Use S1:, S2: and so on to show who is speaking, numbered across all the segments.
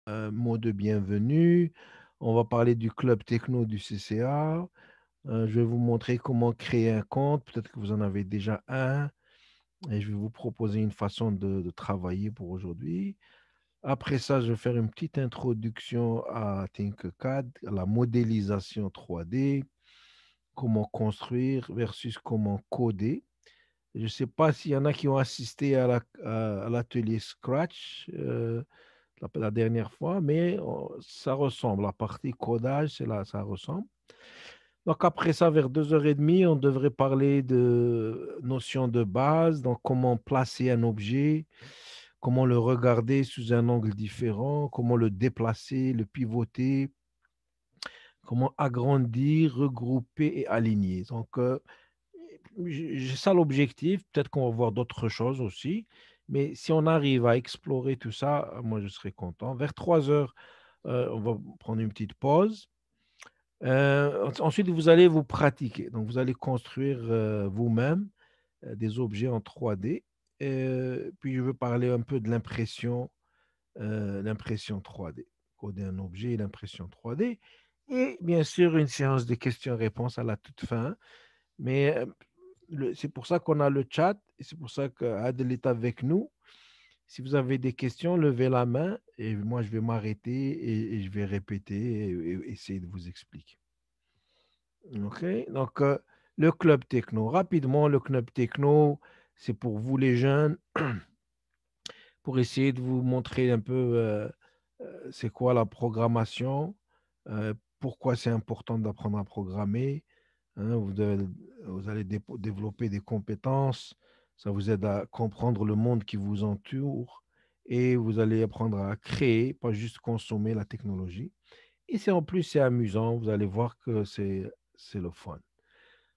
S1: mot de bienvenue. On va parler du club techno du CCA. Je vais vous montrer comment créer un compte. Peut-être que vous en avez déjà un. Et je vais vous proposer une façon de travailler pour aujourd'hui. Après ça, je vais faire une petite introduction à Tinkercad, à la modélisation 3D, comment construire versus comment coder. Je ne sais pas s'il y en a qui ont assisté à l'atelier Scratch la dernière fois, mais ça ressemble. La partie codage, c'est là, ça ressemble. Donc après ça, vers 2h30, on devrait parler de notions de base, donc comment placer un objet, comment le regarder sous un angle différent, comment le déplacer, le pivoter, comment agrandir, regrouper et aligner. Donc, j'ai ça l'objectif. Peut-être qu'on va voir d'autres choses aussi. Mais si on arrive à explorer tout ça, moi, je serai content. Vers 3 heures, on va prendre une petite pause. Ensuite, vous allez vous pratiquer. Donc, vous allez construire vous-même des objets en 3D. Puis, je veux parler un peu de l'impression 3D. Coder un objet et l'impression 3D. Et bien sûr, une séance de questions-réponses à la toute fin. Mais c'est pour ça qu'on a le chat et c'est pour ça qu'Adel est avec nous. Si vous avez des questions, levez la main et moi, je vais m'arrêter et je vais répéter et essayer de vous expliquer. OK? Donc, le club techno. Rapidement, le club techno, c'est pour vous les jeunes, pour essayer de vous montrer un peu c'est quoi la programmation, pourquoi c'est important d'apprendre à programmer. Hein, vous allez développer des compétences, ça vous aide à comprendre le monde qui vous entoure et vous allez apprendre à créer, pas juste consommer la technologie. Et c'est en plus, c'est amusant, vous allez voir que c'est le fun.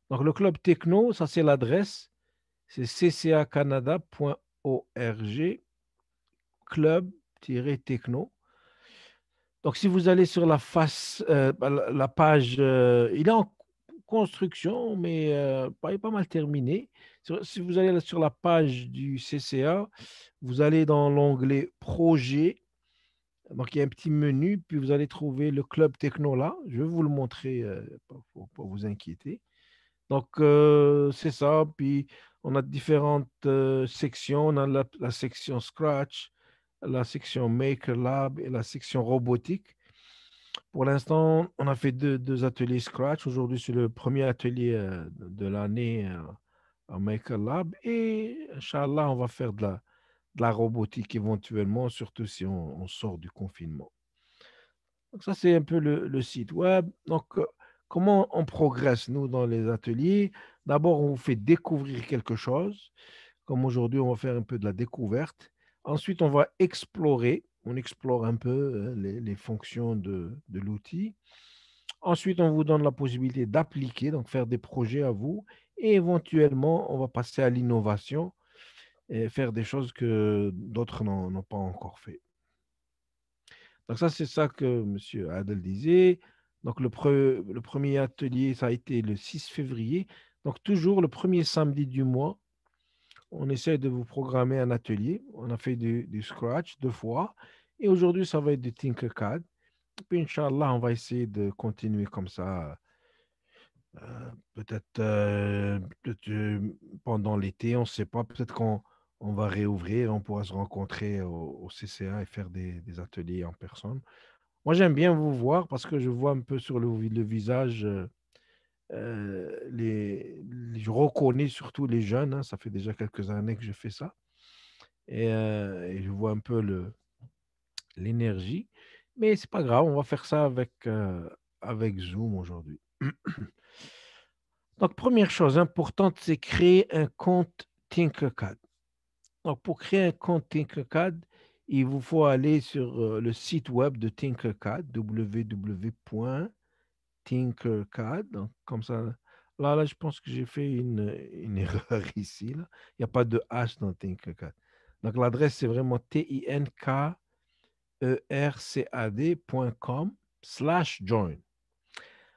S1: Donc, le club techno, ça c'est l'adresse, c'est ccacanada.org, club-techno. Donc, si vous allez sur la page, il est en construction, mais il est pas mal terminé. Si vous allez sur la page du CCA, vous allez dans l'onglet Projet. Donc, il y a un petit menu, puis vous allez trouver le club techno là. Je vais vous le montrer pour pas vous inquiéter. Donc, c'est ça. Puis, on a différentes sections. On a la section Scratch, la section Maker Lab et la section robotique. Pour l'instant, on a fait deux ateliers Scratch. Aujourd'hui, c'est le premier atelier de l'année en Maker Lab. Et Inch'Allah, on va faire de la robotique éventuellement, surtout si on sort du confinement. Donc, ça, c'est un peu le site web. Donc, comment on progresse, nous, dans les ateliers? D'abord, on vous fait découvrir quelque chose. Comme aujourd'hui, on va faire un peu de la découverte. Ensuite, on va explorer. On explore un peu les fonctions de l'outil. Ensuite, on vous donne la possibilité d'appliquer, donc faire des projets à vous. Et éventuellement, on va passer à l'innovation et faire des choses que d'autres n'ont pas encore fait. Donc ça, c'est ça que M. Adel disait. Donc le premier atelier, ça a été le 6 février. Donc toujours le premier samedi du mois, on essaie de vous programmer un atelier. On a fait du Scratch 2 fois. Et aujourd'hui, ça va être du Tinkercad. Puis, Inch'Allah, on va essayer de continuer comme ça. Peut-être pendant l'été, on ne sait pas. Peut-être qu'on va réouvrir, on pourra se rencontrer au CCA et faire des ateliers en personne. Moi, j'aime bien vous voir parce que je vois un peu sur le visage, je reconnais surtout les jeunes, hein, ça fait déjà quelques années que je fais ça. Et je vois un peu l'énergie. Mais c'est pas grave, on va faire ça avec Zoom aujourd'hui. Donc, première chose importante, c'est créer un compte Tinkercad. Donc, pour créer un compte Tinkercad, il vous faut aller sur le site web de Tinkercad, www.tinkercad. Donc, comme ça, là, je pense que j'ai fait une erreur ici. Là. Il n'y a pas de H dans Tinkercad. Donc, l'adresse, c'est vraiment tinkercad.com/join.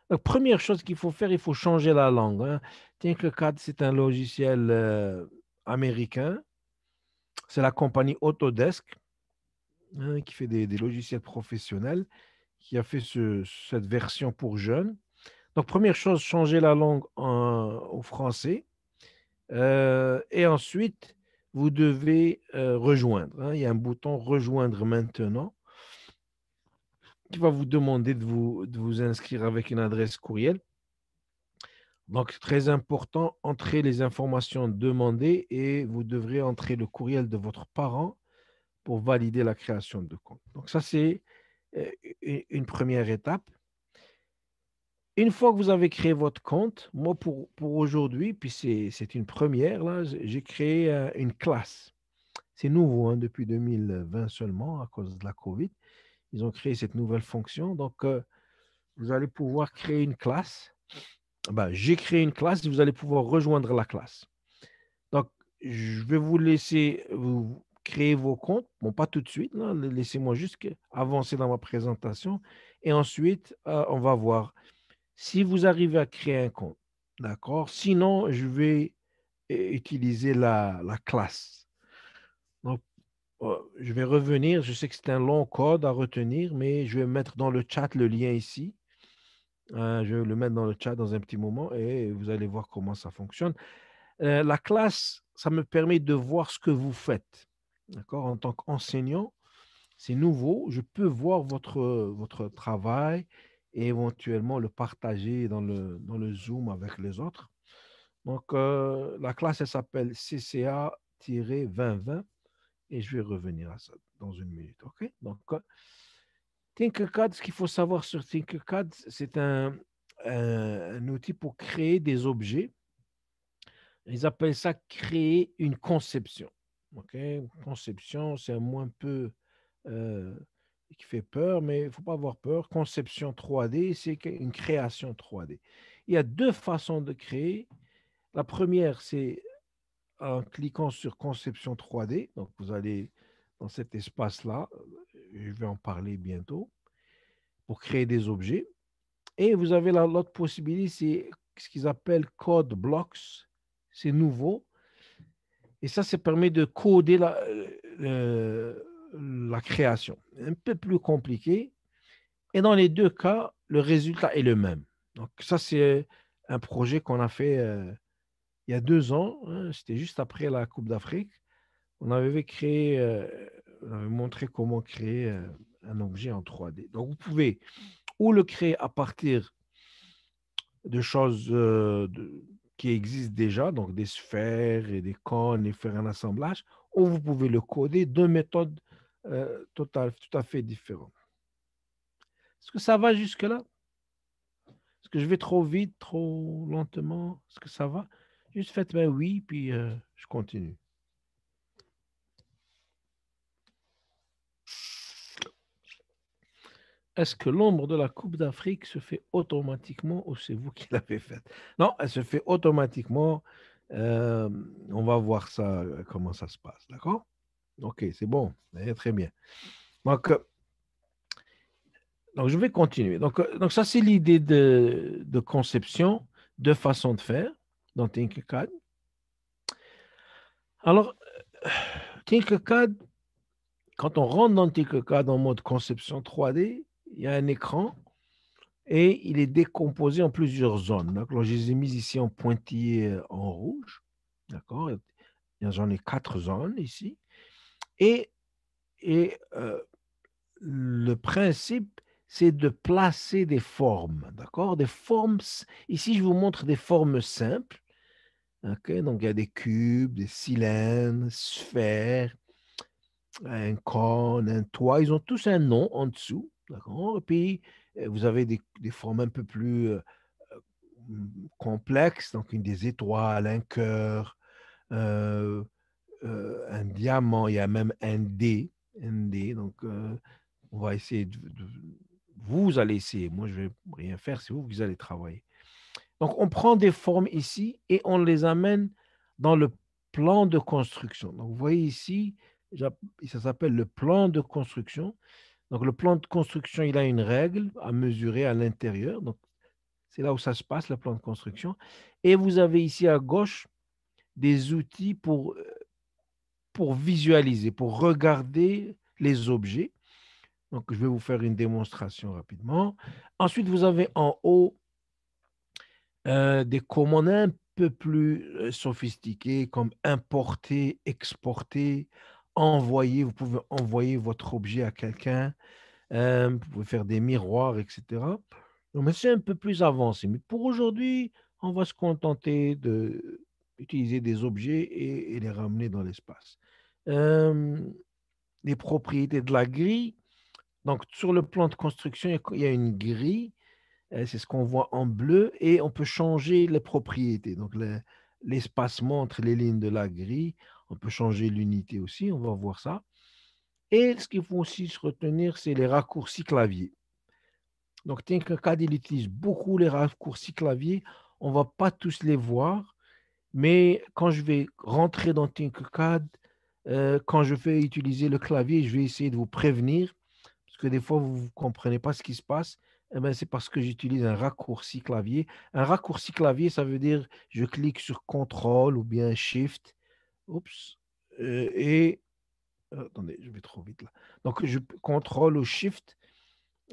S1: Donc, première chose qu'il faut faire, il faut changer la langue. Hein. Tinkercad, c'est un logiciel américain. C'est la compagnie Autodesk. hein, qui fait des logiciels professionnels, qui a fait cette version pour jeunes. Donc, première chose, changer la langue au français. Et ensuite, vous devez rejoindre, hein. Il y a un bouton rejoindre maintenant qui va vous demander de vous inscrire avec une adresse courriel. Donc, très important, entrez les informations demandées et vous devrez entrer le courriel de votre parent pour valider la création de compte. Donc, ça, c'est euh, une première étape. Une fois que vous avez créé votre compte, moi, pour aujourd'hui, puis c'est une première, là, j'ai créé une classe. C'est nouveau, hein, depuis 2020 seulement, à cause de la COVID. Ils ont créé cette nouvelle fonction. Donc, vous allez pouvoir créer une classe. Ben, j'ai créé une classe et vous allez pouvoir rejoindre la classe. Donc, je vais vous laisser vous créer vos comptes. Bon, pas tout de suite, là. Laissez-moi juste avancer dans ma présentation. Et ensuite, on va voir si vous arrivez à créer un compte. D'accord? Sinon, je vais utiliser la classe. Donc, je vais revenir. Je sais que c'est un long code à retenir, mais je vais mettre dans le chat le lien ici. Je vais le mettre dans le chat dans un petit moment et vous allez voir comment ça fonctionne. La classe, ça me permet de voir ce que vous faites. D'accord? En tant qu'enseignant, c'est nouveau. Je peux voir votre travail et éventuellement le partager dans le Zoom avec les autres. Donc, la classe, elle s'appelle CCA-2020 et je vais revenir à ça dans une minute. OK? Donc, Tinkercad, ce qu'il faut savoir sur Tinkercad, c'est un outil pour créer des objets. Ils appellent ça créer une conception. OK? Conception, c'est un mot un peu euh, qui fait peur, mais il ne faut pas avoir peur. Conception 3D, c'est une création 3D. Il y a deux façons de créer. La première, c'est en cliquant sur conception 3D. Donc, vous allez dans cet espace-là. Je vais en parler bientôt pour créer des objets. Et vous avez l'autre possibilité, c'est ce qu'ils appellent code blocks. C'est nouveau. Et ça permet de coder la création. Un peu plus compliqué. Et dans les deux cas, le résultat est le même. Donc, ça, c'est un projet qu'on a fait il y a 2 ans, hein. C'était juste après la Coupe d'Afrique. On avait créé, on avait montré comment créer un objet en 3D. Donc, vous pouvez ou le créer à partir de choses qui existent déjà, donc des sphères et des cônes et faire un assemblage, ou vous pouvez le coder, deux méthodes tout à fait différentes. Est-ce que ça va jusque-là? Est-ce que je vais trop vite, trop lentement? Est-ce que ça va? Juste faites ben oui, puis je continue. Est-ce que l'ombre de la Coupe d'Afrique se fait automatiquement ou c'est vous qui l'avez faite? Non, elle se fait automatiquement. Euh, on va voir ça, comment ça se passe, d'accord? Ok, c'est bon. Très bien. Donc, je vais continuer. Donc ça, c'est l'idée de conception, de façon de faire dans Tinkercad. Alors, Tinkercad, quand on rentre dans Tinkercad en mode conception 3D, il y a un écran et il est décomposé en plusieurs zones. Donc, je les ai mis ici en pointillé en rouge. D'accord? J'en ai 4 zones ici. Et, et le principe, c'est de placer des formes. D'accord? Des formes. Ici, je vous montre des formes simples. OK? Donc, il y a des cubes, des cylindres, sphères, un cône, un toit. Ils ont tous un nom en dessous. D'accord? Et puis, vous avez des formes un peu plus complexes. Donc, des étoiles, un cœur, euh, un diamant. Il y a même un dé. Un dé. Donc, on va essayer vous allez essayer. Moi, je ne vais rien faire. C'est vous qui allez travailler. Donc, on prend des formes ici et on les amène dans le plan de construction. Donc, vous voyez ici, ça s'appelle le plan de construction. Donc, le plan de construction, il a une règle à mesurer à l'intérieur. Donc, c'est là où ça se passe, le plan de construction. Et vous avez ici à gauche des outils pour visualiser, pour regarder les objets. Donc, je vais vous faire une démonstration rapidement. Ensuite, vous avez en haut des commandes un peu plus sophistiquées comme importer, exporter, envoyer. Vous pouvez envoyer votre objet à quelqu'un. Vous pouvez faire des miroirs, etc. Donc, mais c'est un peu plus avancé. Mais pour aujourd'hui, on va se contenter d'utiliser des objets et les ramener dans l'espace. Euh, les propriétés de la grille. Donc, sur le plan de construction, il y a une grille. C'est ce qu'on voit en bleu et on peut changer les propriétés. Donc, l'espacement entre les lignes de la grille, on peut changer l'unité aussi. On va voir ça. Et ce qu'il faut aussi se retenir, c'est les raccourcis clavier. Donc, Tinkercad, il utilise beaucoup les raccourcis clavier. On ne va pas tous les voir, mais quand je vais rentrer dans Tinkercad, quand je vais utiliser le clavier, je vais essayer de vous prévenir, parce que des fois, vous ne comprenez pas ce qui se passe. Eh ben, c'est parce que j'utilise un raccourci clavier. Un raccourci clavier, ça veut dire je clique sur CTRL ou bien Shift. Oups. Et attendez, je vais trop vite là. Donc, je CTRL ou Shift.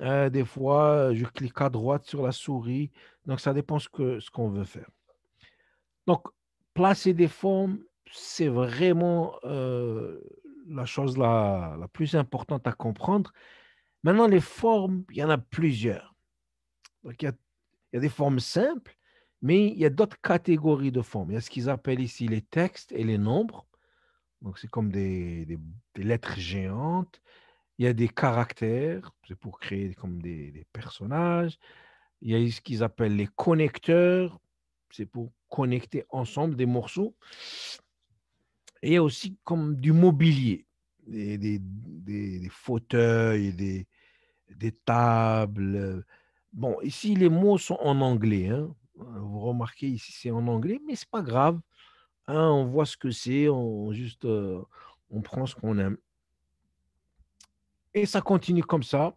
S1: Des fois, je clique à droite sur la souris. Donc, ça dépend ce qu'on veut faire. Donc, placer des formes, c'est vraiment la chose la plus importante à comprendre. Maintenant, les formes, il y en a plusieurs. Donc, il y a des formes simples, mais il y a d'autres catégories de formes. Il y a ce qu'ils appellent ici les textes et les nombres. Donc, c'est comme des lettres géantes. Il y a des caractères, c'est pour créer comme des personnages. Il y a ce qu'ils appellent les connecteurs, c'est pour connecter ensemble des morceaux. Et il y a aussi comme du mobilier, des fauteuils, des tables. Bon, ici, les mots sont en anglais, hein. Vous remarquez ici, c'est en anglais, mais c'est pas grave, hein. On voit ce que c'est, on prend ce qu'on aime. Et ça continue comme ça.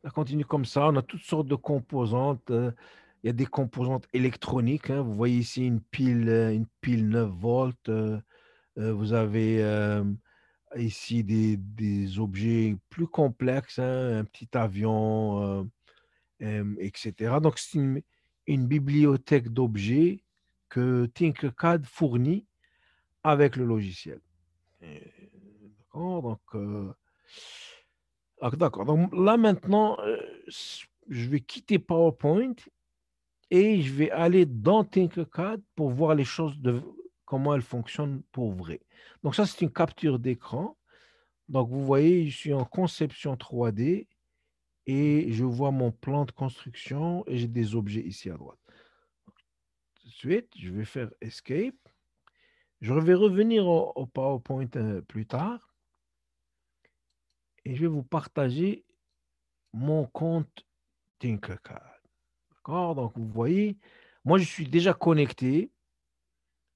S1: Ça continue comme ça. On a toutes sortes de composantes. Il y a des composantes électroniques, hein. Vous voyez ici une pile 9 volts. Vous avez ici des objets plus complexes, hein, un petit avion, etc. Donc, c'est une bibliothèque d'objets que Tinkercad fournit avec le logiciel. D'accord, d'accord. Donc là maintenant, je vais quitter PowerPoint et je vais aller dans Tinkercad pour voir les choses comment elles fonctionnent pour vrai. Donc ça, c'est une capture d'écran. Donc vous voyez, je suis en conception 3D et je vois mon plan de construction et j'ai des objets ici à droite. Tout de suite, je vais faire Escape. Je vais revenir au PowerPoint plus tard et je vais vous partager mon compte Tinkercad. D'accord? Donc, vous voyez, moi, je suis déjà connecté,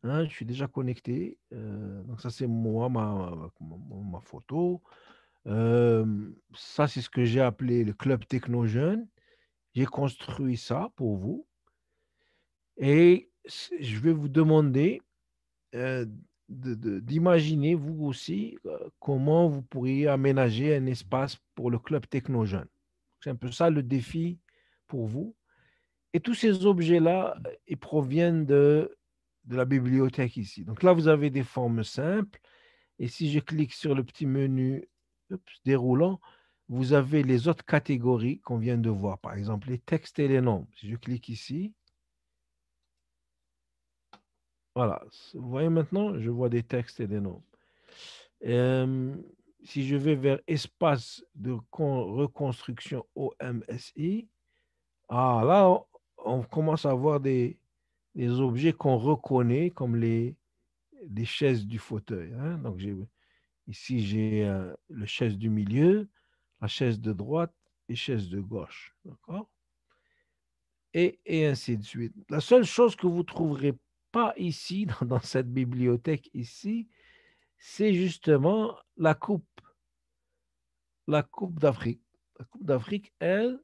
S1: hein, je suis déjà connecté. Donc, ça, c'est moi, ma photo. Ça, c'est ce que j'ai appelé le Club Techno Jeune. J'ai construit ça pour vous. Et je vais vous demander euh, d'imaginer, vous aussi, comment vous pourriez aménager un espace pour le Club Techno Jeune. C'est un peu ça le défi pour vous. Et tous ces objets-là, ils proviennent de la bibliothèque ici. Donc là, vous avez des formes simples. Et si je clique sur le petit menu déroulant, vous avez les autres catégories qu'on vient de voir. Par exemple, les textes et les nombres. Si je clique ici, voilà. Vous voyez maintenant, je vois des textes et des nombres. Euh, si je vais vers espace de reconstruction OMSI, ah là, on commence à voir des objets qu'on reconnaît comme les chaises du fauteuil, hein. Donc, ici, j'ai le chaise du milieu, la chaise de droite et chaise de gauche. D'accord? Et ainsi de suite. La seule chose que vous ne trouverez pas ici, dans cette bibliothèque ici, c'est justement la coupe d'Afrique. La coupe d'Afrique, elle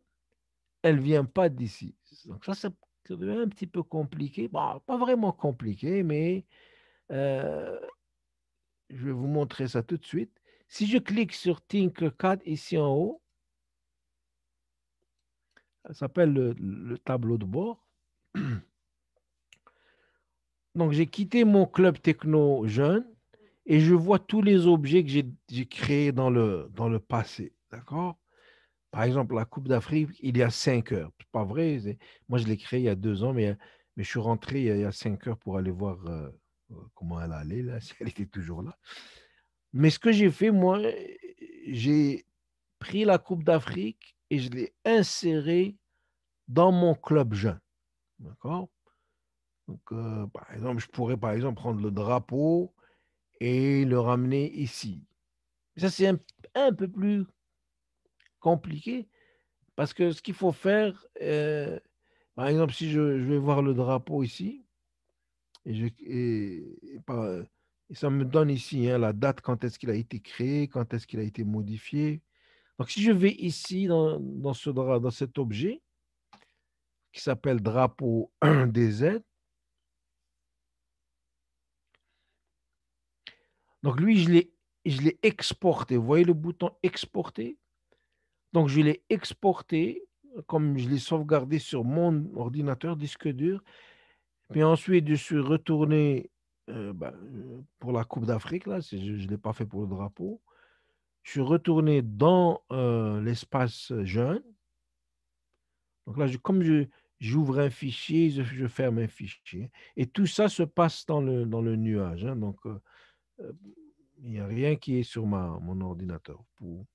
S1: vient pas d'ici. Donc ça devient un petit peu compliqué. Bon, pas vraiment compliqué, mais euh, je vais vous montrer ça tout de suite. Si je clique sur Tinkercad ici en haut, ça s'appelle le tableau de bord. Donc, j'ai quitté mon club techno jeune et je vois tous les objets que j'ai créés dans le passé. D'accord? Par exemple, la Coupe d'Afrique, il y a 5 heures. C'est pas vrai. Moi, je l'ai créé il y a 2 ans, mais je suis rentré il y a 5 heures pour aller voir comment elle allait, là, si elle était toujours là. Mais ce que j'ai fait, moi, j'ai pris la Coupe d'Afrique et je l'ai insérée dans mon club jeune. D'accord? Donc, par exemple, je pourrais, par exemple, prendre le drapeau et le ramener ici. Ça, c'est un peu plus compliqué parce que ce qu'il faut faire, par exemple, si je vais voir le drapeau ici, et ça me donne ici hein, la date, quand est-ce qu'il a été créé, quand est-ce qu'il a été modifié. Donc, si je vais ici dans cet objet qui s'appelle drapeau 1DZ, donc lui, je l'ai exporté. Vous voyez le bouton exporter? Donc, je l'ai exporté, comme je l'ai sauvegardé sur mon ordinateur, disque dur. Puis ensuite, je suis retourné pour la Coupe d'Afrique, là, je ne l'ai pas fait pour le drapeau. Je suis retourné dans l'espace jeune. Donc là, j'ouvre un fichier, je ferme un fichier. Et tout ça se passe dans le nuage. Hein. Donc, euh, il n'y a rien qui est sur mon ordinateur. Une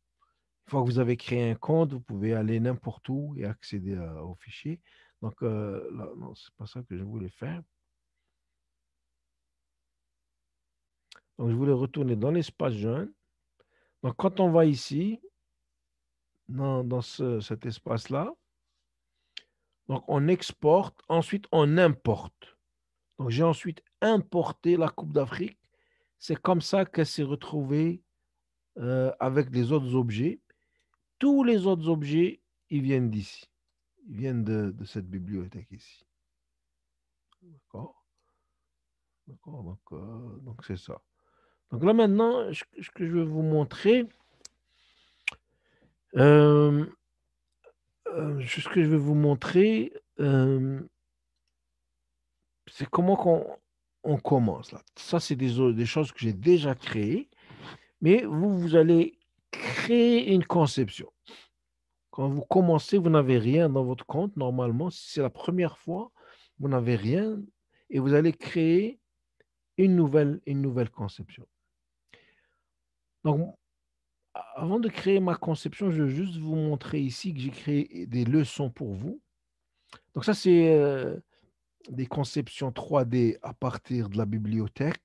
S1: fois que vous avez créé un compte, vous pouvez aller n'importe où et accéder au fichier. Donc, là, non, c'est pas ça que je voulais faire. Donc, je voulais retourner dans l'espace jeune. Donc, quand on va ici, dans cet espace-là, donc on exporte, ensuite on importe. Donc, j'ai ensuite importé la Coupe d'Afrique. C'est comme ça qu'elle s'est retrouvée avec les autres objets. Tous les autres objets, ils viennent d'ici. Ils viennent de cette bibliothèque ici. D'accord? D'accord? Donc c'est ça. Donc là maintenant, ce que je vais vous montrer, euh, ce que je vais vous montrer, c'est comment on commence là. Ça, c'est des choses que j'ai déjà créées, mais vous allez créer une conception. Quand vous commencez, vous n'avez rien dans votre compte. Normalement, si c'est la première fois, vous n'avez rien et vous allez créer une nouvelle conception. Donc, avant de créer ma conception, je vais juste vous montrer ici que j'ai créé des leçons pour vous. Donc, ça, c'est des conceptions 3D à partir de la bibliothèque.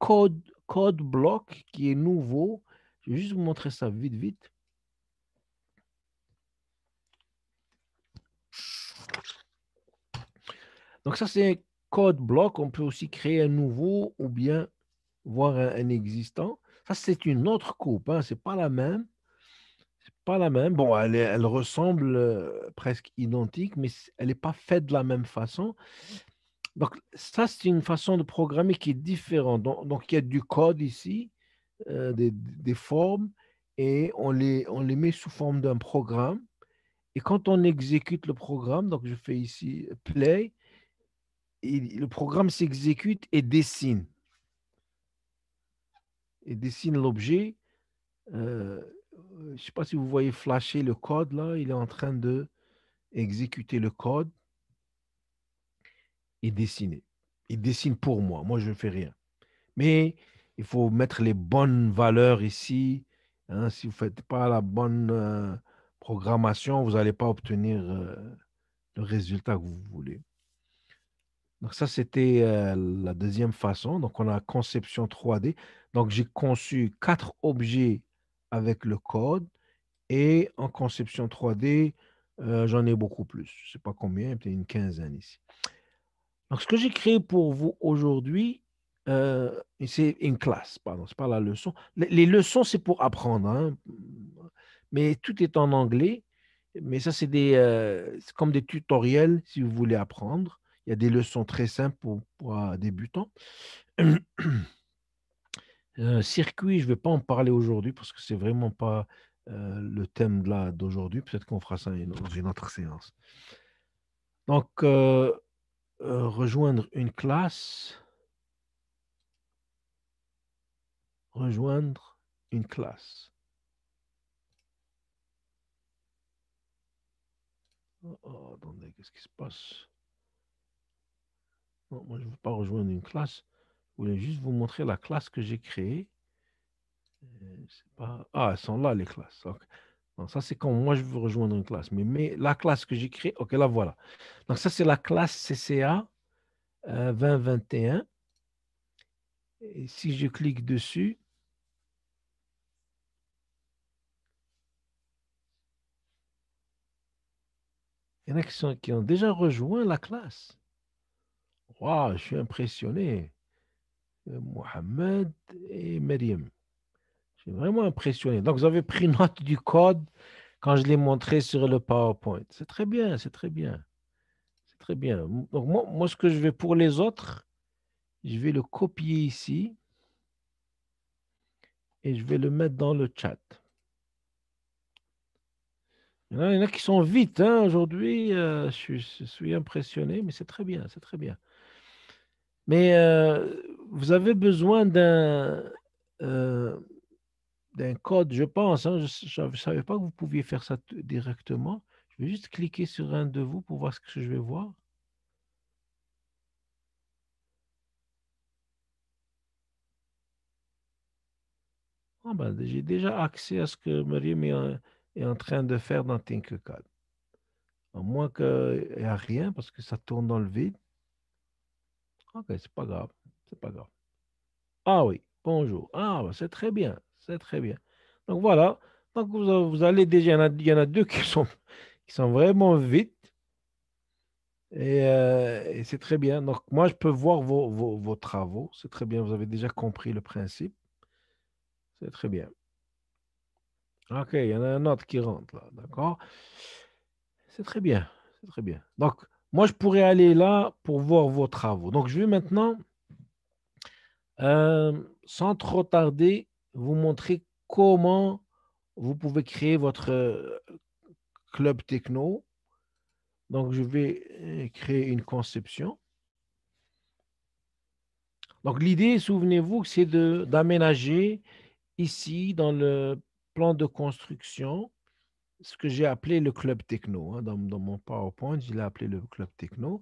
S1: Code Block, qui est nouveau. Je vais juste vous montrer ça vite, vite. Donc, ça, c'est un code block. On peut aussi créer un nouveau ou bien voir un existant. Ça, c'est une autre coupe. Hein. C'est pas la même. C'est pas la même. Bon, elle ressemble presque identique, mais elle n'est pas faite de la même façon. Donc, ça, c'est une façon de programmer qui est différente. Donc, il y a du code ici, des formes, et on les met sous forme d'un programme. Et quand on exécute le programme, donc je fais ici play, et le programme s'exécute et dessine l'objet. Euh, je ne sais pas si vous voyez flasher le code là, il est en train de exécuter le code et dessiner. Il dessine pour moi, moi je ne fais rien. Mais il faut mettre les bonnes valeurs ici. Hein. Si vous ne faites pas la bonne programmation, vous n'allez pas obtenir le résultat que vous voulez. Donc ça, c'était la deuxième façon. Donc on a conception 3D. Donc j'ai conçu 4 objets avec le code et en conception 3D, j'en ai beaucoup plus. Je ne sais pas combien, peut-être une quinzaine ici. Donc ce que j'ai créé pour vous aujourd'hui, c'est une classe, pardon, c'est pas la leçon. Les leçons, c'est pour apprendre, hein. Mais tout est en anglais. Mais ça, c'est comme des tutoriels si vous voulez apprendre. Il y a des leçons très simples pour débutants. Circuit, je ne vais pas en parler aujourd'hui parce que c'est vraiment pas le thème d'aujourd'hui. Peut-être qu'on fera ça dans une autre séance. Donc, rejoindre une classe, rejoindre une classe. Attendez, qu'est-ce qui se passe? Non, moi, je ne veux pas rejoindre une classe. Je voulais juste vous montrer la classe que j'ai créée. C'est pas... Ah, elles sont là, les classes. Ok. Donc, ça, c'est quand moi, je veux rejoindre une classe. Mais la classe que j'ai créée, OK, la voilà. Donc, ça, c'est la classe CCA 2021. Et si je clique dessus, il y en a qui ont déjà rejoint la classe. Waouh, je suis impressionné. Mohamed et Myriam. Je suis vraiment impressionné. Donc, vous avez pris note du code quand je l'ai montré sur le PowerPoint. C'est très bien, c'est très bien. C'est très bien. Donc, moi, ce que je vais pour les autres, je vais le copier ici et je vais le mettre dans le chat. Il y en a qui sont vite hein, aujourd'hui. Je suis impressionné, mais c'est très bien, c'est très bien. Mais vous avez besoin euh, d'un code, je pense. Hein. Je ne savais pas que vous pouviez faire ça directement. Je vais juste cliquer sur un de vous pour voir ce que je vais voir. Ah ben, j'ai déjà accès à ce que Mariam est en train de faire dans Tinkercad. À moins qu'il n'y a rien parce que ça tourne dans le vide. Ok, c'est pas grave. C'est pas grave. Ah oui, bonjour. Ah, ben, c'est très bien. C'est très bien. Donc voilà. Donc vous allez déjà, il y en a deux qui sont vraiment vite. Et c'est très bien. Donc, moi, je peux voir vos travaux. C'est très bien. Vous avez déjà compris le principe. C'est très bien. OK, il y en a un autre qui rentre là. D'accord? C'est très bien. C'est très bien. Donc, moi, je pourrais aller là pour voir vos travaux. Donc, je vais maintenant, sans trop tarder, vous montrer comment vous pouvez créer votre club techno. Donc, je vais créer une conception. Donc, l'idée, souvenez-vous, c'est d'aménager ici dans le plan de construction ce que j'ai appelé le club techno. Hein. Dans mon PowerPoint, je l'ai appelé le club techno.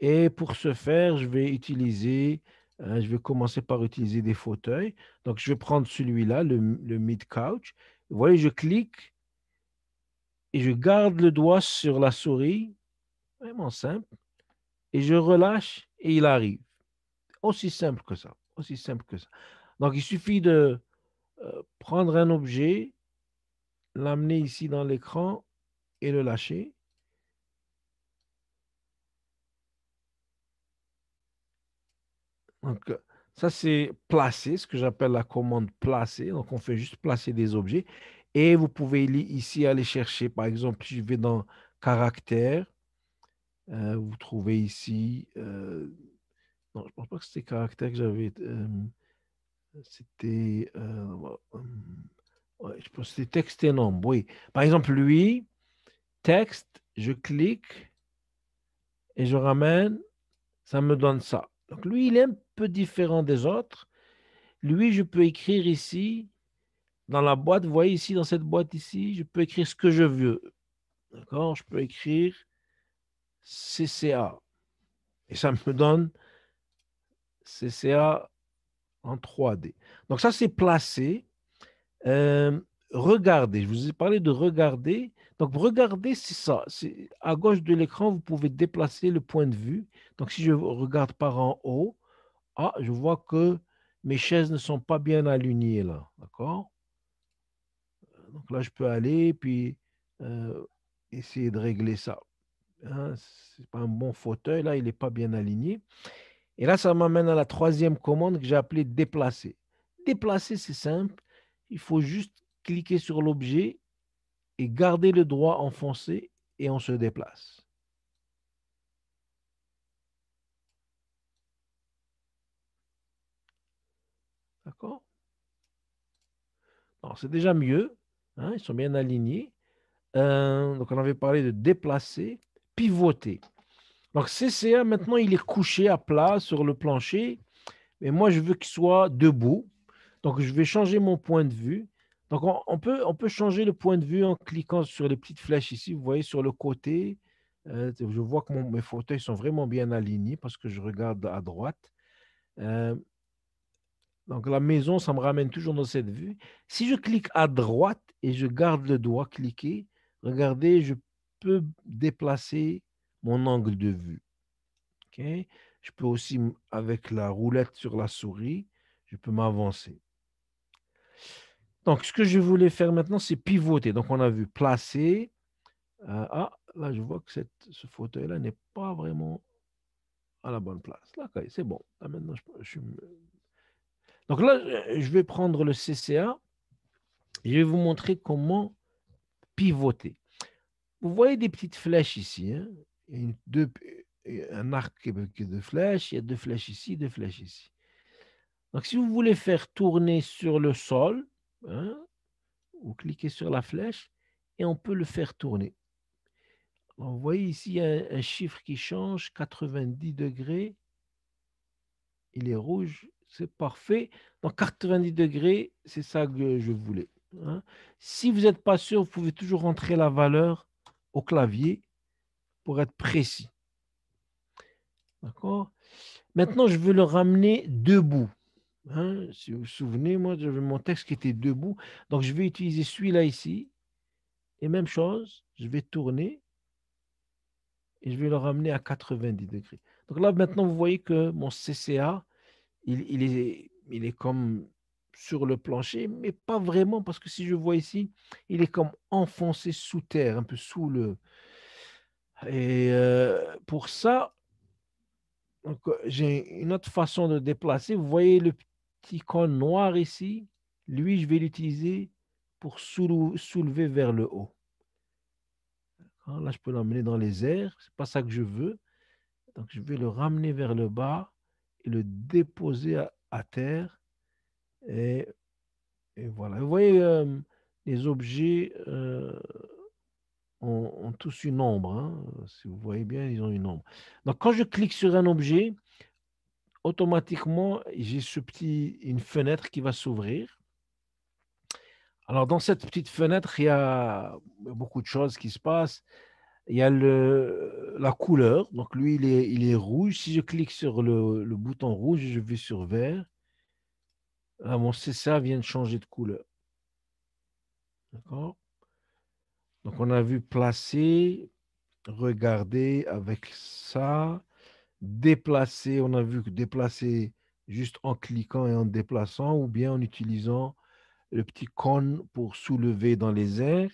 S1: Et pour ce faire, je vais commencer par utiliser des fauteuils. Donc, je vais prendre celui-là, le mid-couch. Vous voyez, je clique et je garde le doigt sur la souris, vraiment simple, et je relâche et il arrive. Aussi simple que ça. Aussi simple que ça. Donc, il suffit de prendre un objet, l'amener ici dans l'écran et le lâcher. Donc, ça, c'est placer, ce que j'appelle la commande placer. Donc, on fait juste placer des objets. Et vous pouvez ici aller chercher, par exemple, si je vais dans caractère, vous trouvez ici, non, je ne pense pas que c'était caractère que j'avais, c'était, ouais, je pense que c'était texte et nombre, oui. Par exemple, lui, texte, je clique et je ramène, ça me donne ça. Donc, lui, il est un peu différent des autres. Lui, je peux écrire ici, dans la boîte, vous voyez ici, dans cette boîte ici, je peux écrire ce que je veux. D'accord? Je peux écrire CCA. Et ça me donne CCA en 3D. Donc ça, c'est placé. Euh, Regardez, je vous ai parlé de regarder. Donc regarder, c'est ça. C'est à gauche de l'écran, vous pouvez déplacer le point de vue. Donc si je regarde par en haut, ah, je vois que mes chaises ne sont pas bien alignées là. D'accord? Donc là, je peux aller puis euh, essayer de régler ça. Hein, c'est pas un bon fauteuil, là, il n'est pas bien aligné. Et là, ça m'amène à la troisième commande que j'ai appelée déplacer. Déplacer, c'est simple. Il faut juste cliquer sur l'objet et garder le doigt enfoncé et on se déplace. D'accord? Alors, c'est déjà mieux. Hein, ils sont bien alignés. Donc, on avait parlé de déplacer, pivoter. Donc, CCA, maintenant, il est couché à plat sur le plancher. Mais moi, je veux qu'il soit debout. Donc, je vais changer mon point de vue. Donc, on peut changer le point de vue en cliquant sur les petites flèches ici. Vous voyez sur le côté, je vois que mes fauteuils sont vraiment bien alignés parce que je regarde à droite. Euh, donc, la maison, ça me ramène toujours dans cette vue. Si je clique à droite et je garde le doigt cliqué, regardez, je peux déplacer mon angle de vue. OK? Je peux aussi, avec la roulette sur la souris, je peux m'avancer. Donc, ce que je voulais faire maintenant, c'est pivoter. Donc, on a vu placer. Là, je vois que ce fauteuil-là n'est pas vraiment à la bonne place. Là, OK, c'est bon. Là, maintenant, donc là, je vais prendre le CCA et je vais vous montrer comment pivoter. Vous voyez des petites flèches ici. Hein? Il y a un arc de flèches. Il y a deux flèches ici, deux flèches ici. Donc, si vous voulez faire tourner sur le sol, hein, vous cliquez sur la flèche et on peut le faire tourner. Alors, vous voyez ici, il y a un chiffre qui change, 90 degrés. Il est rouge, c'est parfait. Donc, 90 degrés, c'est ça que je voulais. Hein. Si vous n'êtes pas sûr, vous pouvez toujours rentrer la valeur au clavier pour être précis. D'accord? Maintenant, je veux le ramener debout. Hein. Si vous vous souvenez, moi, j'avais mon texte qui était debout. Donc, je vais utiliser celui-là ici. Et même chose, je vais tourner et je vais le ramener à 90 degrés. Donc là, maintenant, vous voyez que mon CCA, il est comme sur le plancher, mais pas vraiment, parce que si je vois ici, il est comme enfoncé sous terre, un peu sous le... Et pour ça, j'ai une autre façon de déplacer. Vous voyez le petit cône noir ici? Lui, je vais l'utiliser pour soulever vers le haut. Là, je peux l'emmener dans les airs. C'est pas ça que je veux. Donc, je vais le ramener vers le bas et le déposer à terre. Et, et voilà. Vous voyez, les objets ont tous une ombre. Hein. Si vous voyez bien, ils ont une ombre. Donc, quand je clique sur un objet, automatiquement, j'ai une fenêtre qui va s'ouvrir. Alors, dans cette petite fenêtre, il y a beaucoup de choses qui se passent. Il y a la couleur. Donc, lui, il est rouge. Si je clique sur le bouton rouge, je vais sur vert. Là, mon CSA vient de changer de couleur. D'accord? Donc, on a vu placer, regarder avec ça, déplacer. On a vu que déplacer juste en cliquant et en déplaçant ou bien en utilisant le petit cône pour soulever dans les airs.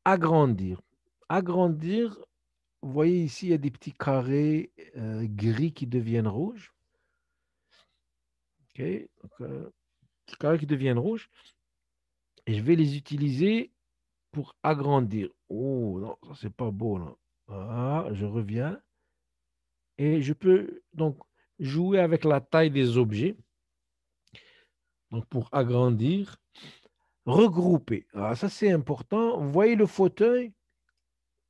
S1: Agrandir. Agrandir, vous voyez ici, il y a des petits carrés gris qui deviennent rouges. OK? Donc, petits carrés qui deviennent rouges. Et je vais les utiliser pour agrandir. Oh, non, ça, c'est pas beau, là. Je reviens. Et je peux donc jouer avec la taille des objets. Donc, pour agrandir, regrouper. Ça, c'est important. Vous voyez le fauteuil?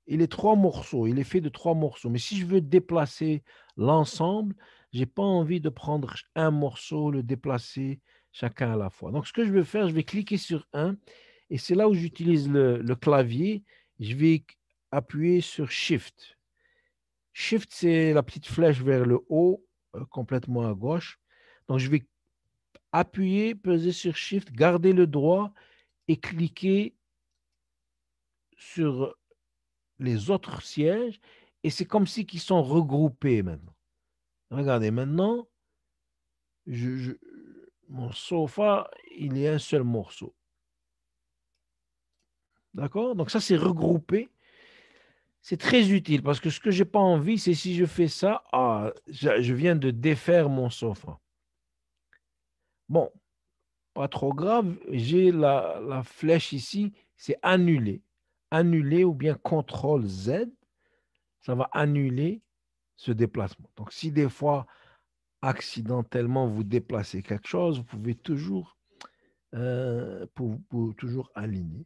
S1: Il est trois morceaux. Il est fait de trois morceaux. Mais si je veux déplacer l'ensemble, je n'ai pas envie de prendre un morceau, le déplacer chacun à la fois. Donc, ce que je vais faire, je vais cliquer sur un. Et c'est là où j'utilise le clavier. Je vais appuyer sur Shift. Shift, c'est la petite flèche vers le haut, complètement à gauche. Donc, je vais appuyer, peser sur Shift, garder le droit et cliquer sur les autres sièges. Et c'est comme si ils sont regroupés maintenant. Regardez, maintenant, mon sofa, il est un seul morceau. D'accord? Donc ça, c'est regroupé. C'est très utile parce que ce que j'ai pas envie, c'est si je fais ça, je viens de défaire mon sofa. Bon, pas trop grave. J'ai la flèche ici, c'est annuler. Annuler ou bien CTRL Z, ça va annuler ce déplacement. Donc, si des fois, accidentellement, vous déplacez quelque chose, vous pouvez toujours pour toujours aligner.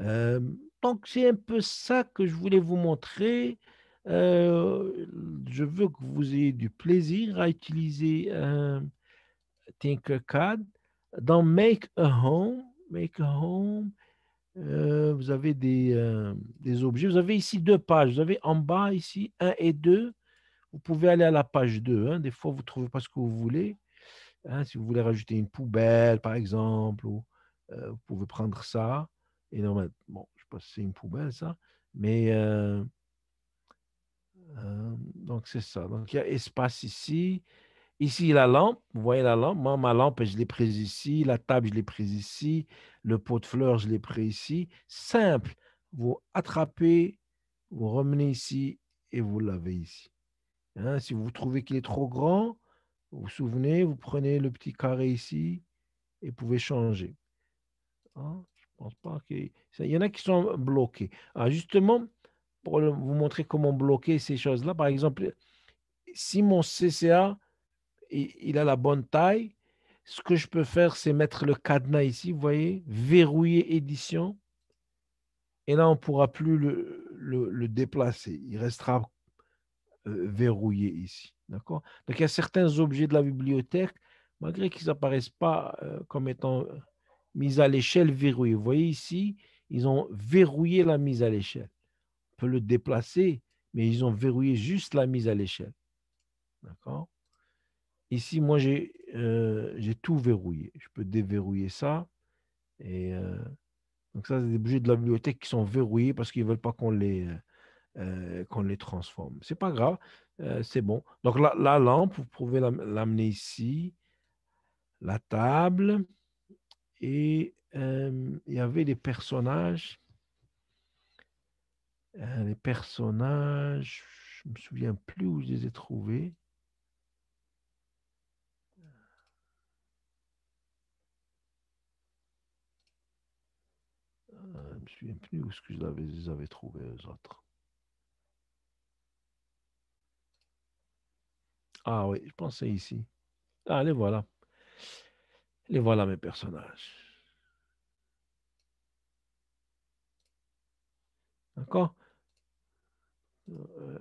S1: Euh, donc, c'est un peu ça que je voulais vous montrer. Euh, je veux que vous ayez du plaisir à utiliser Tinkercad. Dans Make a Home, vous avez des objets. Vous avez ici deux pages. Vous avez en bas ici un et 2. Vous pouvez aller à la page 2, hein. Des fois, vous ne trouvez pas ce que vous voulez, hein. Si vous voulez rajouter une poubelle, par exemple, ou, vous pouvez prendre ça. Et normalement, bon, je ne sais pas si c'est une poubelle, ça. Mais donc, c'est ça. Donc, il y a espace ici. Ici, la lampe, vous voyez la lampe. Moi, ma lampe, je l'ai prise ici. La table, je l'ai prise ici. Le pot de fleurs, je l'ai pris ici. Simple. Vous attrapez, vous remenez ici et vous l'avez ici, hein. Si vous trouvez qu'il est trop grand, vous vous souvenez, vous prenez le petit carré ici et vous pouvez changer, hein. Je ne pense pas qu'il y en a qui sont bloqués. Ah, justement, pour vous montrer comment bloquer ces choses-là, par exemple, si mon CCA il a la bonne taille. Ce que je peux faire, c'est mettre le cadenas ici, vous voyez, verrouiller édition. Et là, on ne pourra plus le déplacer. Il restera verrouillé ici. D'accord? Donc, il y a certains objets de la bibliothèque, malgré qu'ils n'apparaissent pas comme étant mis à l'échelle, verrouillés. Vous voyez ici, ils ont verrouillé la mise à l'échelle. On peut le déplacer, mais ils ont verrouillé juste la mise à l'échelle. D'accord? Ici, moi, j'ai tout verrouillé. Je peux déverrouiller ça. Et donc, ça, c'est des objets de la bibliothèque qui sont verrouillés parce qu'ils ne veulent pas qu'on les transforme. C'est pas grave, c'est bon. Donc, la lampe, vous pouvez l'amener ici, la table, et il y avait des personnages. Les personnages, je ne me souviens plus où je les ai trouvés. Je ne me souviens plus où est-ce que je les avais trouvés, eux autres. Ah oui, je pensais ici. Ah, les voilà. Les voilà mes personnages. D'accord? Euh,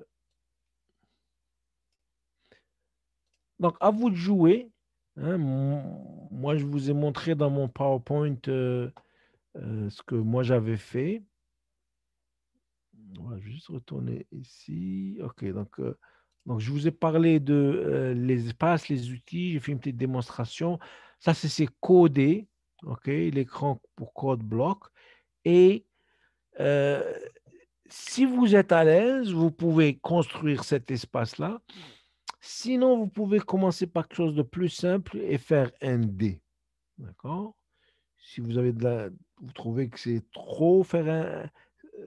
S1: donc, à vous de jouer, hein. Moi, je vous ai montré dans mon PowerPoint ce que moi j'avais fait. On va juste retourner ici. OK, donc je vous ai parlé de les espaces, les outils. J'ai fait une petite démonstration. Ça, c'est codé. OK, l'écran pour code block. Et euh, si vous êtes à l'aise, vous pouvez construire cet espace-là. Sinon, vous pouvez commencer par quelque chose de plus simple et faire un dé. D'accord? Si vous avez vous trouvez que c'est trop faire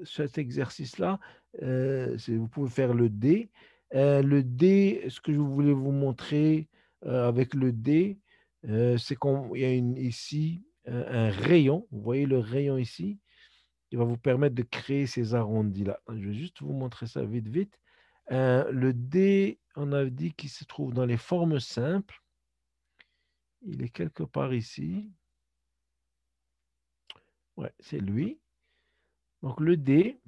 S1: cet exercice-là, vous pouvez faire le dé. Le dé, ce que je voulais vous montrer avec le dé, c'est qu'il y a ici un rayon. Vous voyez le rayon ici qui va vous permettre de créer ces arrondis-là. Je vais juste vous montrer ça vite, vite. Le dé, on a dit qu'il se trouve dans les formes simples. Il est quelque part ici. Ouais, c'est lui. Donc le dé,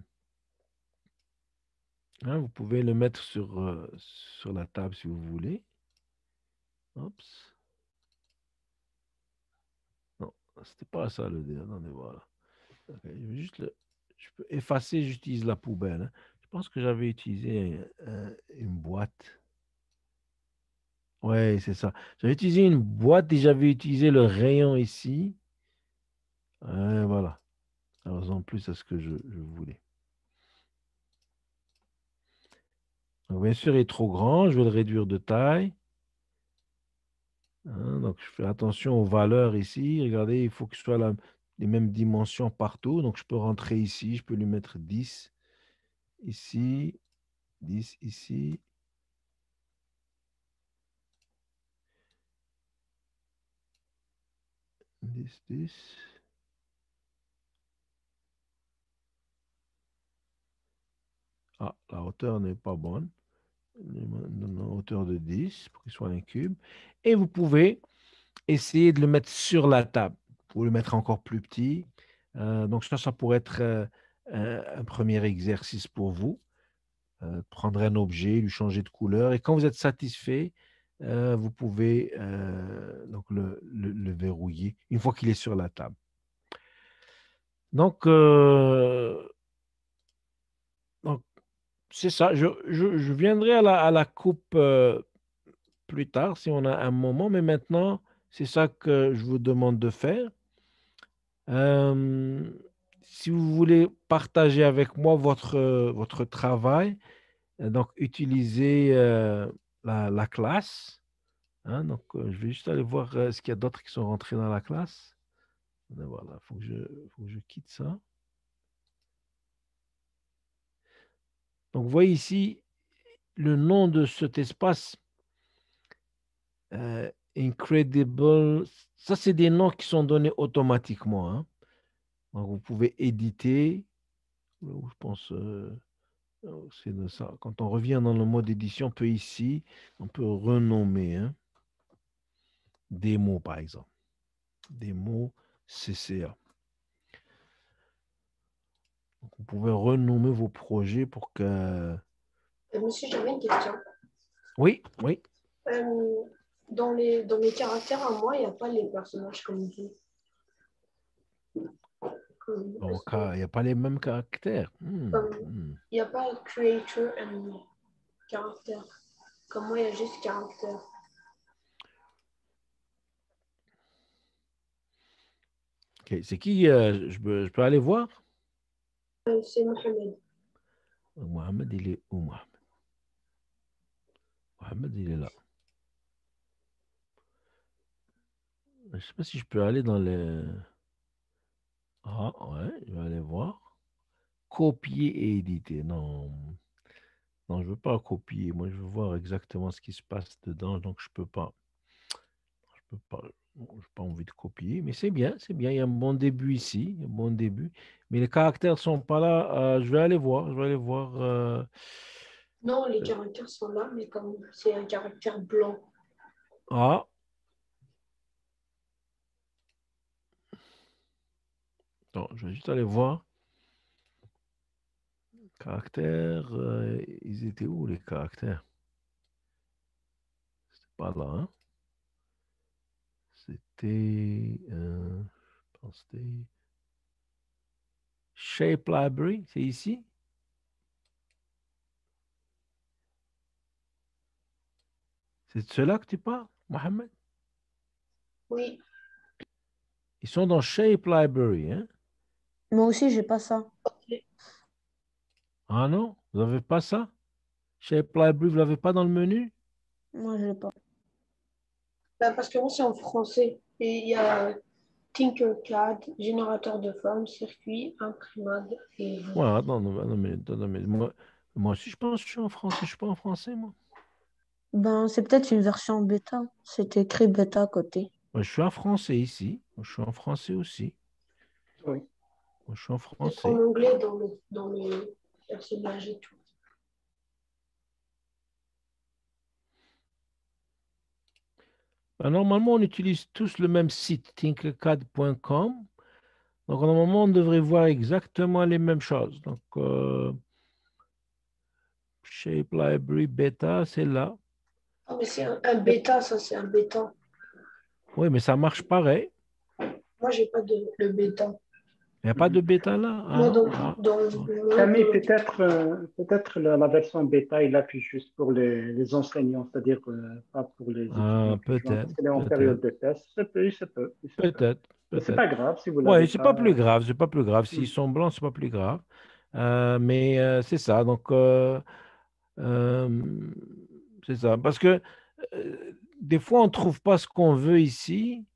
S1: hein, vous pouvez le mettre sur la table si vous voulez. Oups. Non, c'était pas ça le dé. Attendez, voilà. Ok, je peux effacer, j'utilise la poubelle, hein. Je pense que j'avais utilisé une boîte. Ouais, c'est ça. J'avais utilisé une boîte et j'avais utilisé le rayon ici. Voilà. Ça ressemble plus à ce que je voulais. Donc, bien sûr, il est trop grand. Je vais le réduire de taille, hein. Donc, je fais attention aux valeurs ici. Regardez, il faut que ce soit les mêmes dimensions partout. Donc, je peux rentrer ici. Je peux lui mettre 10 ici, 10 ici. 10, 10. Ah, la hauteur n'est pas bonne. Une hauteur de 10 pour qu'il soit un cube. Et vous pouvez essayer de le mettre sur la table. pouvez le mettre encore plus petit. Donc ça pourrait être un premier exercice pour vous. Prendre un objet, lui changer de couleur. Et quand vous êtes satisfait, vous pouvez donc le verrouiller une fois qu'il est sur la table. Donc, donc c'est ça. Je viendrai à la coupe plus tard si on a un moment, mais maintenant, c'est ça que je vous demande de faire. Euh, Si vous voulez partager avec moi votre travail, donc utilisez la classe. Hein, donc, je vais juste aller voir ce qu'il y a d'autres qui sont rentrés dans la classe. Voilà, faut que je quitte ça. Donc, vous voyez ici le nom de cet espace, Incredible. Ça, c'est des noms qui sont donnés automatiquement. Hein. Donc, vous pouvez éditer. Je pense, c'est de ça. Quand on revient dans le mode édition, on peut renommer. Hein. Démo, par exemple. Démo CCA. Donc, vous pouvez renommer vos projets pour que...
S2: Monsieur, j'avais une question.
S1: Oui, oui.
S2: Dans les caractères à moi, il n'y a pas les personnages comme vous.
S1: Donc, il n'y a pas les mêmes caractères.
S2: Il n'y a pas creator and caractère. Comme moi, il y a juste caractère.
S1: Ok, c'est qui je peux aller voir?
S2: C'est Mohamed.
S1: Mohamed, il est où, Mohamed? Mohamed, il est là. Je ne sais pas si je peux aller dans les... Ah, ouais, je vais aller voir. Copier et éditer. Non, non, je ne veux pas copier. Moi, je veux voir exactement ce qui se passe dedans, donc je ne peux pas. Je peux pas. Bon, je n'ai pas envie de copier, mais c'est bien, c'est bien. Il y a un bon début ici, un bon début. Mais les caractères ne sont pas là. Je vais aller voir. Je vais aller voir.
S2: Non, les caractères sont là, mais comme c'est un caractère blanc.
S1: Ah, attends, je vais juste aller voir. Caractères, ils étaient où les caractères? C'était pas là, hein? C'était, je pense que c'était Shape Library, c'est ici? C'est de cela que tu parles, Mohamed?
S2: Oui.
S1: Ils sont dans Shape Library, hein?
S3: Moi aussi, j'ai pas ça.
S1: Ah non, vous n'avez pas ça? Shape Library, vous l'avez pas dans le menu?
S3: Moi, je l'ai pas.
S2: Bah, parce que moi, c'est en français. Et il y a Tinkercad, générateur de formes, circuit, imprimable et...
S1: Ouais, attends, attends, mais moi aussi, je pense que je suis en français. Je suis pas en français, moi.
S3: Ben, c'est peut-être une version bêta. C'est écrit bêta à côté.
S1: Moi, je suis en français ici. Moi, je suis en français aussi.
S4: Oui.
S1: Moi, je suis en
S2: C'est en
S1: français.
S2: anglais dans le personnage et tout.
S1: Normalement, on utilise tous le même site, tinkercad.com. Donc, normalement, on devrait voir exactement les mêmes choses. Donc, Shape Library Beta, c'est là.
S2: Ah, mais c'est un bêta, ça, c'est un bêta.
S1: Oui, mais ça marche pareil.
S2: Moi, j'ai pas de le bêta.
S1: Il n'y a pas de bêta là? Ah
S2: Moi,
S1: non? Ah, ah.
S4: Camille, peut-être la version bêta, il appuie juste pour les enseignants, c'est-à-dire pas pour les
S1: Ah,
S4: étudiants qui joignent,
S1: peut-être,
S4: parce qu'elle est en période
S1: peut-être,
S4: de test. Il se peut.
S1: peut-être,
S4: Mais c'est
S1: peut-être.
S4: pas grave si vous l'avez
S1: Oui, c'est pas plus
S4: pas.
S1: grave, c'est pas plus grave.
S4: Hmm.
S1: S'ils sont blancs, c'est pas plus grave. Mais c'est ça. Donc, euh, c'est ça. Parce que des fois, on ne trouve pas ce qu'on veut ici.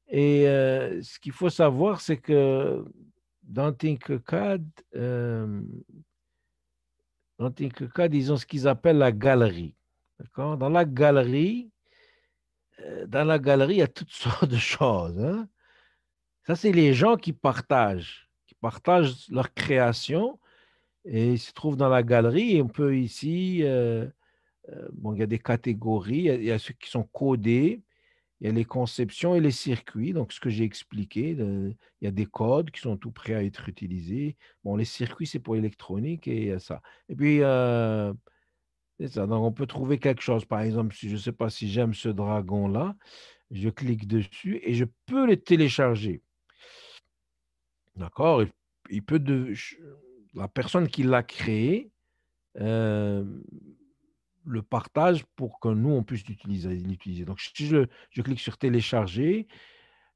S1: Et ce qu'il faut savoir, c'est que dans Tinkercad, euh, dans Tinkercad, ils ont ce qu'ils appellent la galerie. D'accord? Dans la galerie, il y a toutes sortes de choses. Hein. Ça, c'est les gens qui partagent leur création et ils se trouvent dans la galerie. Et on peut ici, bon, il y a des catégories, il y a ceux qui sont codés il y a les conceptions et les circuits. Donc, ce que j'ai expliqué, il y a des codes qui sont tout prêts à être utilisés. Bon, les circuits, c'est pour l'électronique et ça. Et puis, c'est ça. Donc, on peut trouver quelque chose. Par exemple, si je ne sais pas si j'aime ce dragon-là, je clique dessus et je peux le télécharger. D'accord? Il peut la personne qui l'a créé euh, le partage pour que nous, on puisse l'utiliser. Donc, si je clique sur télécharger,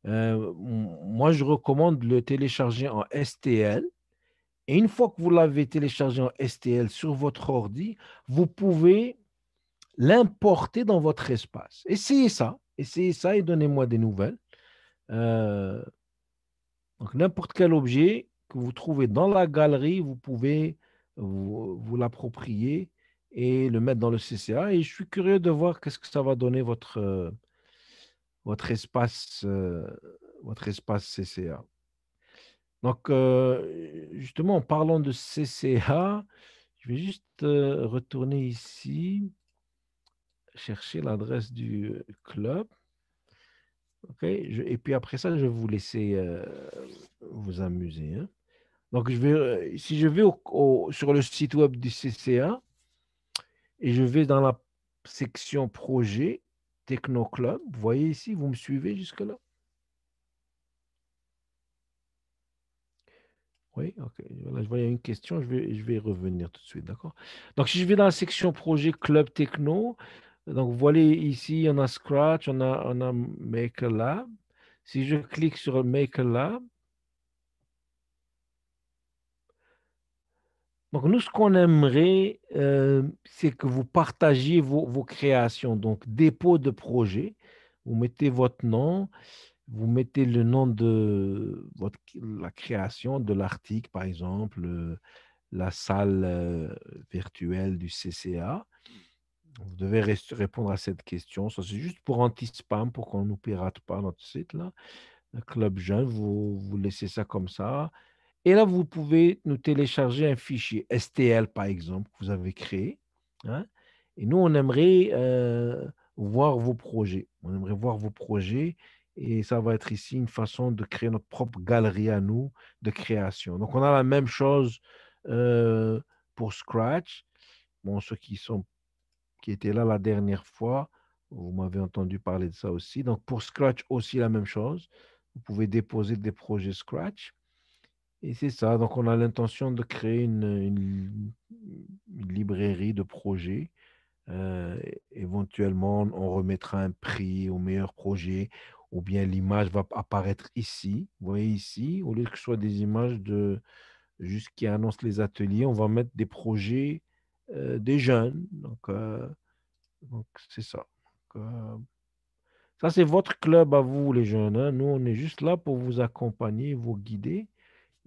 S1: moi, je recommande de le télécharger en STL. Et une fois que vous l'avez téléchargé en STL sur votre ordi, vous pouvez l'importer dans votre espace. Essayez ça et donnez-moi des nouvelles. Euh, donc, n'importe quel objet que vous trouvez dans la galerie, vous pouvez vous l'approprier et le mettre dans le CCA. Et je suis curieux de voir qu'est-ce que ça va donner votre espace, votre espace CCA. Donc, justement, en parlant de CCA, je vais juste retourner ici, chercher l'adresse du club. OK? Et puis après ça, je vais vous laisser vous amuser, hein. Donc, si je vais sur le site web du CCA et je vais dans la section projet Techno Club, vous voyez ici, vous me suivez jusque-là? Oui, ok. Voilà, je voyais une question, je vais y revenir tout de suite, d'accord? Donc, si je vais dans la section projet Club Techno, donc vous voyez ici, on a Scratch, on a Maker Lab. Si je clique sur Maker Lab, donc nous, ce qu'on aimerait, c'est que vous partagiez vos créations. Donc, dépôt de projet, vous mettez votre nom, vous mettez le nom de la création de l'article, par exemple, la salle virtuelle du CCA. Vous devez répondre à cette question. Ça, c'est juste pour anti-spam, pour qu'on ne nous pirate pas notre site, là. Le Club Jeune, vous laissez ça comme ça. Et là, vous pouvez nous télécharger un fichier STL, par exemple, que vous avez créé, hein. Et nous, on aimerait voir vos projets. On aimerait voir vos projets. Et ça va être ici une façon de créer notre propre galerie à nous de création. Donc, on a la même chose euh, pour Scratch. Bon, ceux qui étaient là la dernière fois, vous m'avez entendu parler de ça aussi. Donc, pour Scratch aussi, la même chose. Vous pouvez déposer des projets Scratch. Et c'est ça. Donc, on a l'intention de créer une librairie de projets. Euh, Éventuellement, on remettra un prix au meilleur projet ou bien l'image va apparaître ici. Vous voyez ici, au lieu que ce soit des images juste qui annoncent les ateliers, on va mettre des projets des jeunes. Donc, c'est ça. Donc, ça, c'est votre club à vous, les jeunes, hein. Nous, on est juste là pour vous accompagner, vous guider.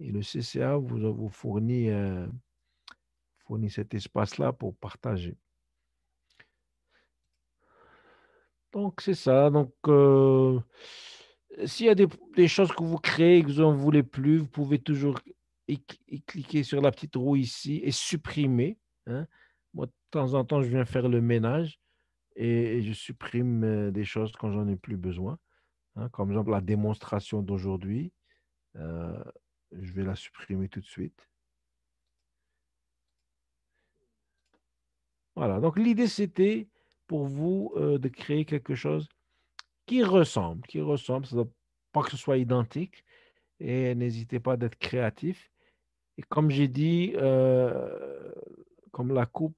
S1: Et le CCA vous fournit cet espace-là pour partager. Donc, c'est ça. Donc, s'il y a des choses que vous créez et que vous n'en voulez plus, vous pouvez toujours cliquer sur la petite roue ici et supprimer, hein. Moi, de temps en temps, je viens faire le ménage et je supprime des choses quand j'en ai plus besoin, hein. Comme exemple, la démonstration d'aujourd'hui, euh, je vais la supprimer tout de suite. Voilà. Donc, l'idée, c'était pour vous de créer quelque chose qui ressemble. Ça ne doit pas que ce soit identique. Et n'hésitez pas d'être créatif. Et comme j'ai dit, comme la coupe,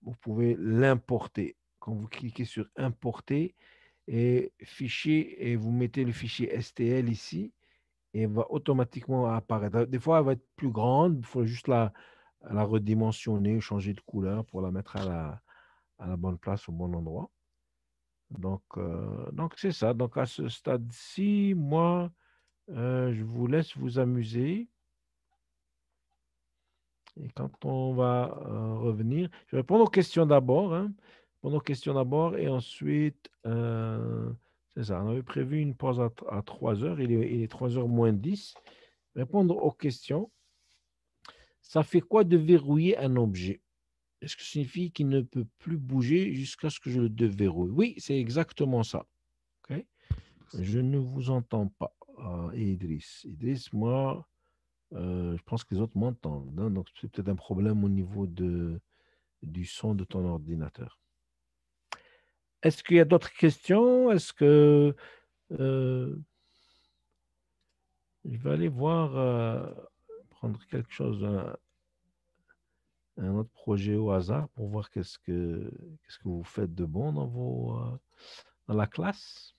S1: vous pouvez l'importer. Quand vous cliquez sur importer et fichier, et vous mettez le fichier STL ici, et elle va automatiquement apparaître. Des fois, elle va être plus grande, il faut juste la redimensionner, changer de couleur pour la mettre à la bonne place, au bon endroit. Donc c'est ça. Donc, à ce stade-ci, moi, je vous laisse vous amuser. Et quand on va revenir, je vais répondre aux questions d'abord, hein. Répondre aux questions d'abord et ensuite, c'est ça. On avait prévu une pause à 3 heures. Il est 3 heures moins 10. Répondre aux questions. Ça fait quoi de verrouiller un objet? Est-ce que ça signifie qu'il ne peut plus bouger jusqu'à ce que je le déverrouille? Oui, c'est exactement ça. OK? Je ne vous entends pas, Idriss. Idriss, moi, je pense que les autres m'entendent, hein, donc c'est peut-être un problème au niveau du son de ton ordinateur. Est-ce qu'il y a d'autres questions? Est-ce que je vais aller voir, prendre quelque chose, un autre projet au hasard pour voir qu'est-ce que vous faites de bon dans la classe.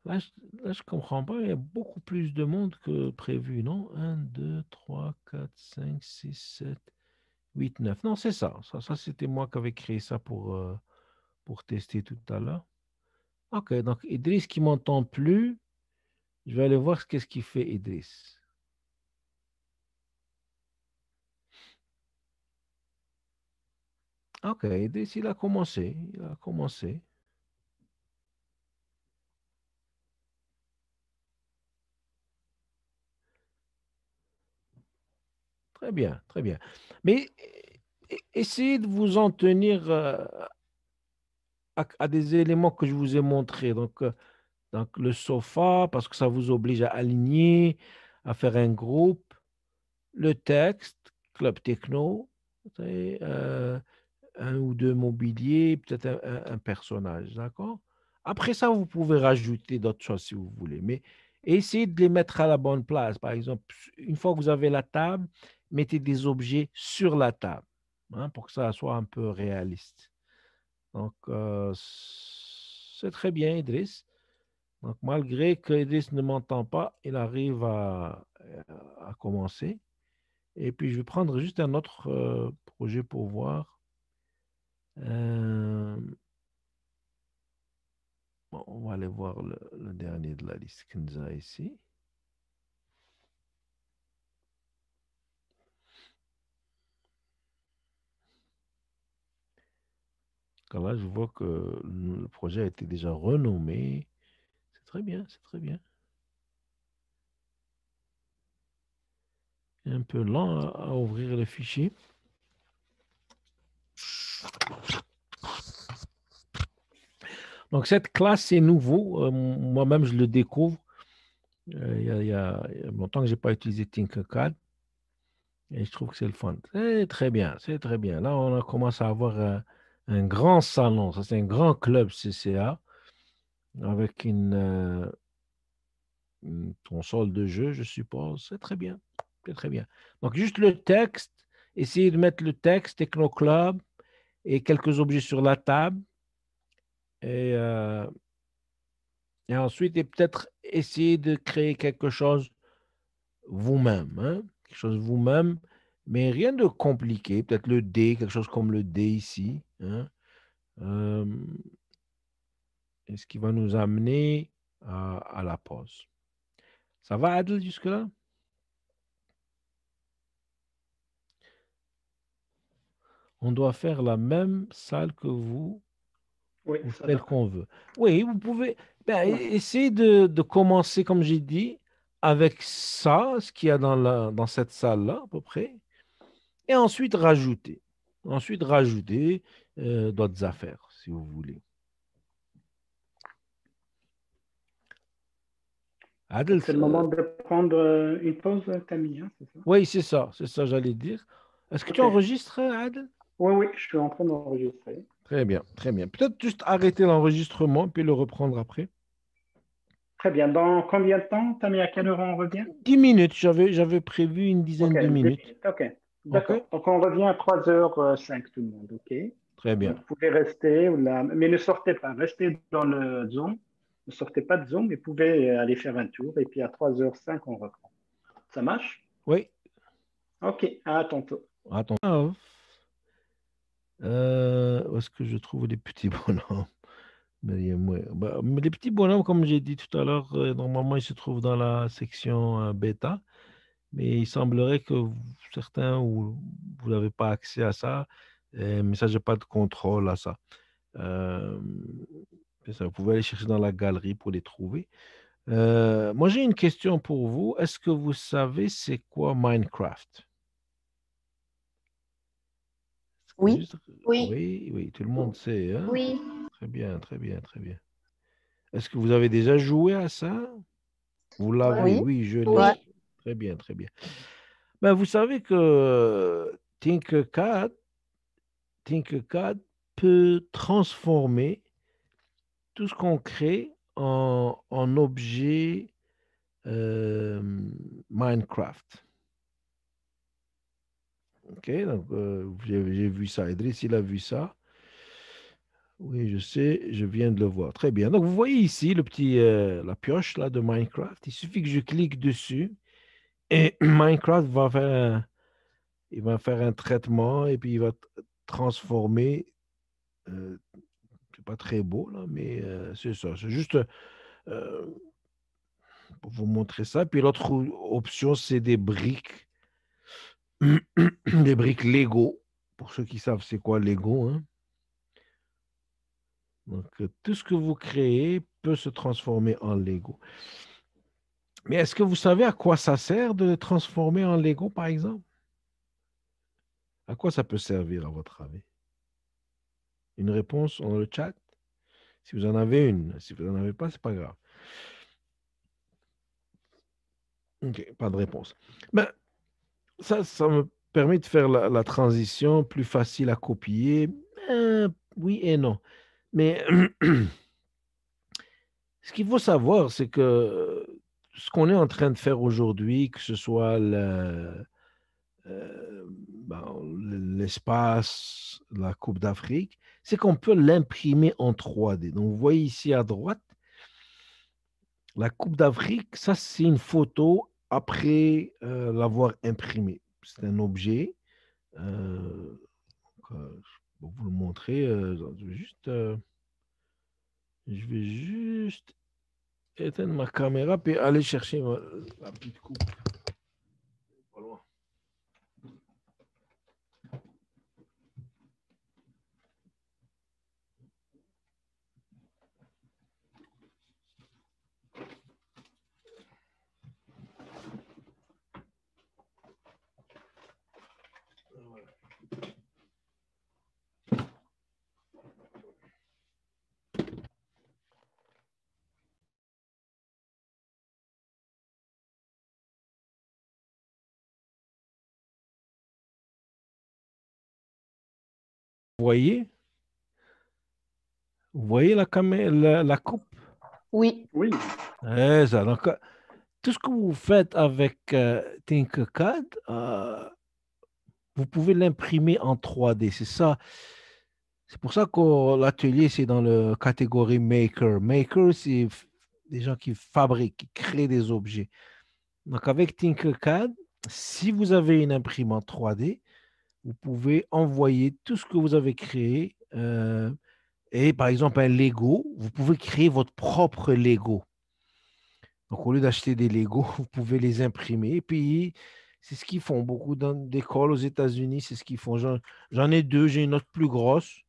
S1: Là, je comprends pas, il y a beaucoup plus de monde que prévu, non? 1, 2, 3, 4, 5, 6, 7, 8, 9. Non, c'est ça. Ça c'était moi qui avais créé ça pour tester tout à l'heure. OK, donc Idriss qui m'entend plus, je vais aller voir qu'est-ce qu'il fait, Idriss. OK, Idriss, il a commencé. Il a commencé. Très bien, très bien. Mais essayez de vous en tenir à des éléments que je vous ai montrés. Donc, le sofa, parce que ça vous oblige à aligner, à faire un groupe. Le texte, Club Techno, vous savez, un ou deux mobiliers, peut-être un personnage, d'accord? Après ça, vous pouvez rajouter d'autres choses si vous voulez, mais essayez de les mettre à la bonne place. Par exemple, une fois que vous avez la table, mettez des objets sur la table, hein, pour que ça soit un peu réaliste. Donc, c'est très bien, Idriss. Donc, malgré que Idriss ne m'entend pas, il arrive à commencer. Et puis, je vais prendre juste un autre projet pour voir. Euh, bon, on va aller voir le dernier de la liste Kenza ici. Car là, je vois que le projet a été déjà renommé. C'est très bien, c'est très bien. Il est un peu lent à ouvrir le fichier. Donc, cette classe, c'est nouveau. Moi-même, je le découvre. Il y a longtemps que je n'ai pas utilisé Tinkercad. Et je trouve que c'est le fun. C'est très bien, c'est très bien. Là, on a commencé à avoir un grand salon. Ça, c'est un grand club CCA avec une console de jeu, je suppose. C'est très bien. C'est très bien. Donc, juste le texte. Essayez de mettre le texte Techno Club et quelques objets sur la table. Et, euh, et ensuite, et peut-être essayer de créer quelque chose vous-même, hein, quelque chose vous-même, mais rien de compliqué. Peut-être le D, quelque chose comme le D ici, hein, euh, et ce qui va nous amener à la pause. Ça va, Adel, jusque-là? On doit faire la même salle que vous,
S4: Oui,
S1: ou
S4: ça
S1: celle
S4: va.
S1: qu'on veut. Oui, vous pouvez
S4: Ouais.
S1: essayer de commencer, comme j'ai dit, avec ça, ce qu'il y a dans cette salle-là, à peu près, et ensuite rajouter. Ensuite, rajouter d'autres affaires, si vous voulez. Adel,
S4: Donc, c'est le moment de prendre une pause, Camille, hein, c'est ça?
S1: oui, c'est ça, j'allais dire. Est-ce que tu
S4: OK.
S1: enregistres, Adel?
S4: Oui, oui, je suis en train d'enregistrer.
S1: Très bien, très bien. Peut-être juste arrêter l'enregistrement, puis le reprendre après.
S4: Très bien. Dans combien de temps, Camille, à quelle heure on revient?
S1: 10 minutes, j'avais prévu une
S4: OK,
S1: dizaine de
S4: 10
S1: minutes.
S4: minutes. OK,
S1: OK?
S4: d'accord. Donc, on revient à 3h05 tout le monde. OK?
S1: Très
S4: Donc,
S1: bien.
S4: vous pouvez rester, mais ne sortez pas. Restez dans le Zoom. Ne sortez pas de Zoom, mais vous pouvez aller faire un tour. Et puis, à 3h05, on reprend. Ça marche?
S1: Oui,
S4: OK, à tantôt.
S1: attends. Où est-ce que je trouve les petits bonhommes? Ouais. Mais les petits bonhommes, comme j'ai dit tout à l'heure, normalement, ils se trouvent dans la section bêta. Mais il semblerait que certains, vous n'avez pas accès à ça, mais ça, je n'ai pas de contrôle à ça. Euh, c'est ça. Vous pouvez aller chercher dans la galerie pour les trouver. Moi, j'ai une question pour vous. Est-ce que vous savez c'est quoi Minecraft?
S3: Oui.
S1: Juste-
S2: Oui,
S1: Oui, oui, tout le monde sait, hein?
S2: oui,
S1: Très bien, très bien, très bien. Est-ce que vous avez déjà joué à ça? Vous l'avez,
S3: Oui.
S1: oui, je
S2: oui.
S1: l'ai. Très bien, très bien. Ben, vous savez que Tinkercad peut transformer tout ce qu'on crée en objet euh, Minecraft. OK, donc j'ai vu ça. Idriss, il a vu ça. Oui, je sais, je viens de le voir. Très bien. Donc, vous voyez ici la pioche là, de Minecraft. Il suffit que je clique dessus et Minecraft il va faire un traitement et puis il va transformer. euh, c'est pas très beau là, mais c'est ça. C'est juste euh, pour vous montrer ça. Puis l'autre option, c'est des briques, des briques Lego. Pour ceux qui savent c'est quoi Lego, hein. Donc, tout ce que vous créez peut se transformer en Lego. Mais est-ce que vous savez à quoi ça sert de le transformer en Lego, par exemple? À quoi ça peut servir, à votre avis? Une réponse dans le chat? Si vous en avez une. Si vous n'en avez pas, c'est pas grave. OK, pas de réponse. Ben, ça me permet de faire la transition plus facile à copier. Oui et non. Mais ce qu'il faut savoir, c'est que ce qu'on est en train de faire aujourd'hui, que ce soit l'espace, la Coupe d'Afrique, c'est qu'on peut l'imprimer en 3D. Donc, vous voyez ici à droite, la Coupe d'Afrique, ça, c'est une photo après l'avoir imprimée. C'est un objet. Je vais vous le montrer. Je vais juste éteindre ma caméra et aller chercher la petite coupe. Pas loin. Voyez? Vous voyez la coupe?
S3: Oui.
S4: Oui,
S1: Ça. Donc, tout ce que vous faites avec Tinkercad, vous pouvez l'imprimer en 3D. C'est ça. C'est pour ça que l'atelier, c'est dans la catégorie Maker. Maker, c'est des gens qui fabriquent, qui créent des objets. Donc, avec Tinkercad, si vous avez une imprimante 3D, vous pouvez envoyer tout ce que vous avez créé. Et par exemple, un Lego, vous pouvez créer votre propre Lego. Donc, au lieu d'acheter des Lego, vous pouvez les imprimer. Et puis, c'est ce qu'ils font. Beaucoup d'écoles aux États-Unis, c'est ce qu'ils font. J'en ai deux, j'ai une autre plus grosse.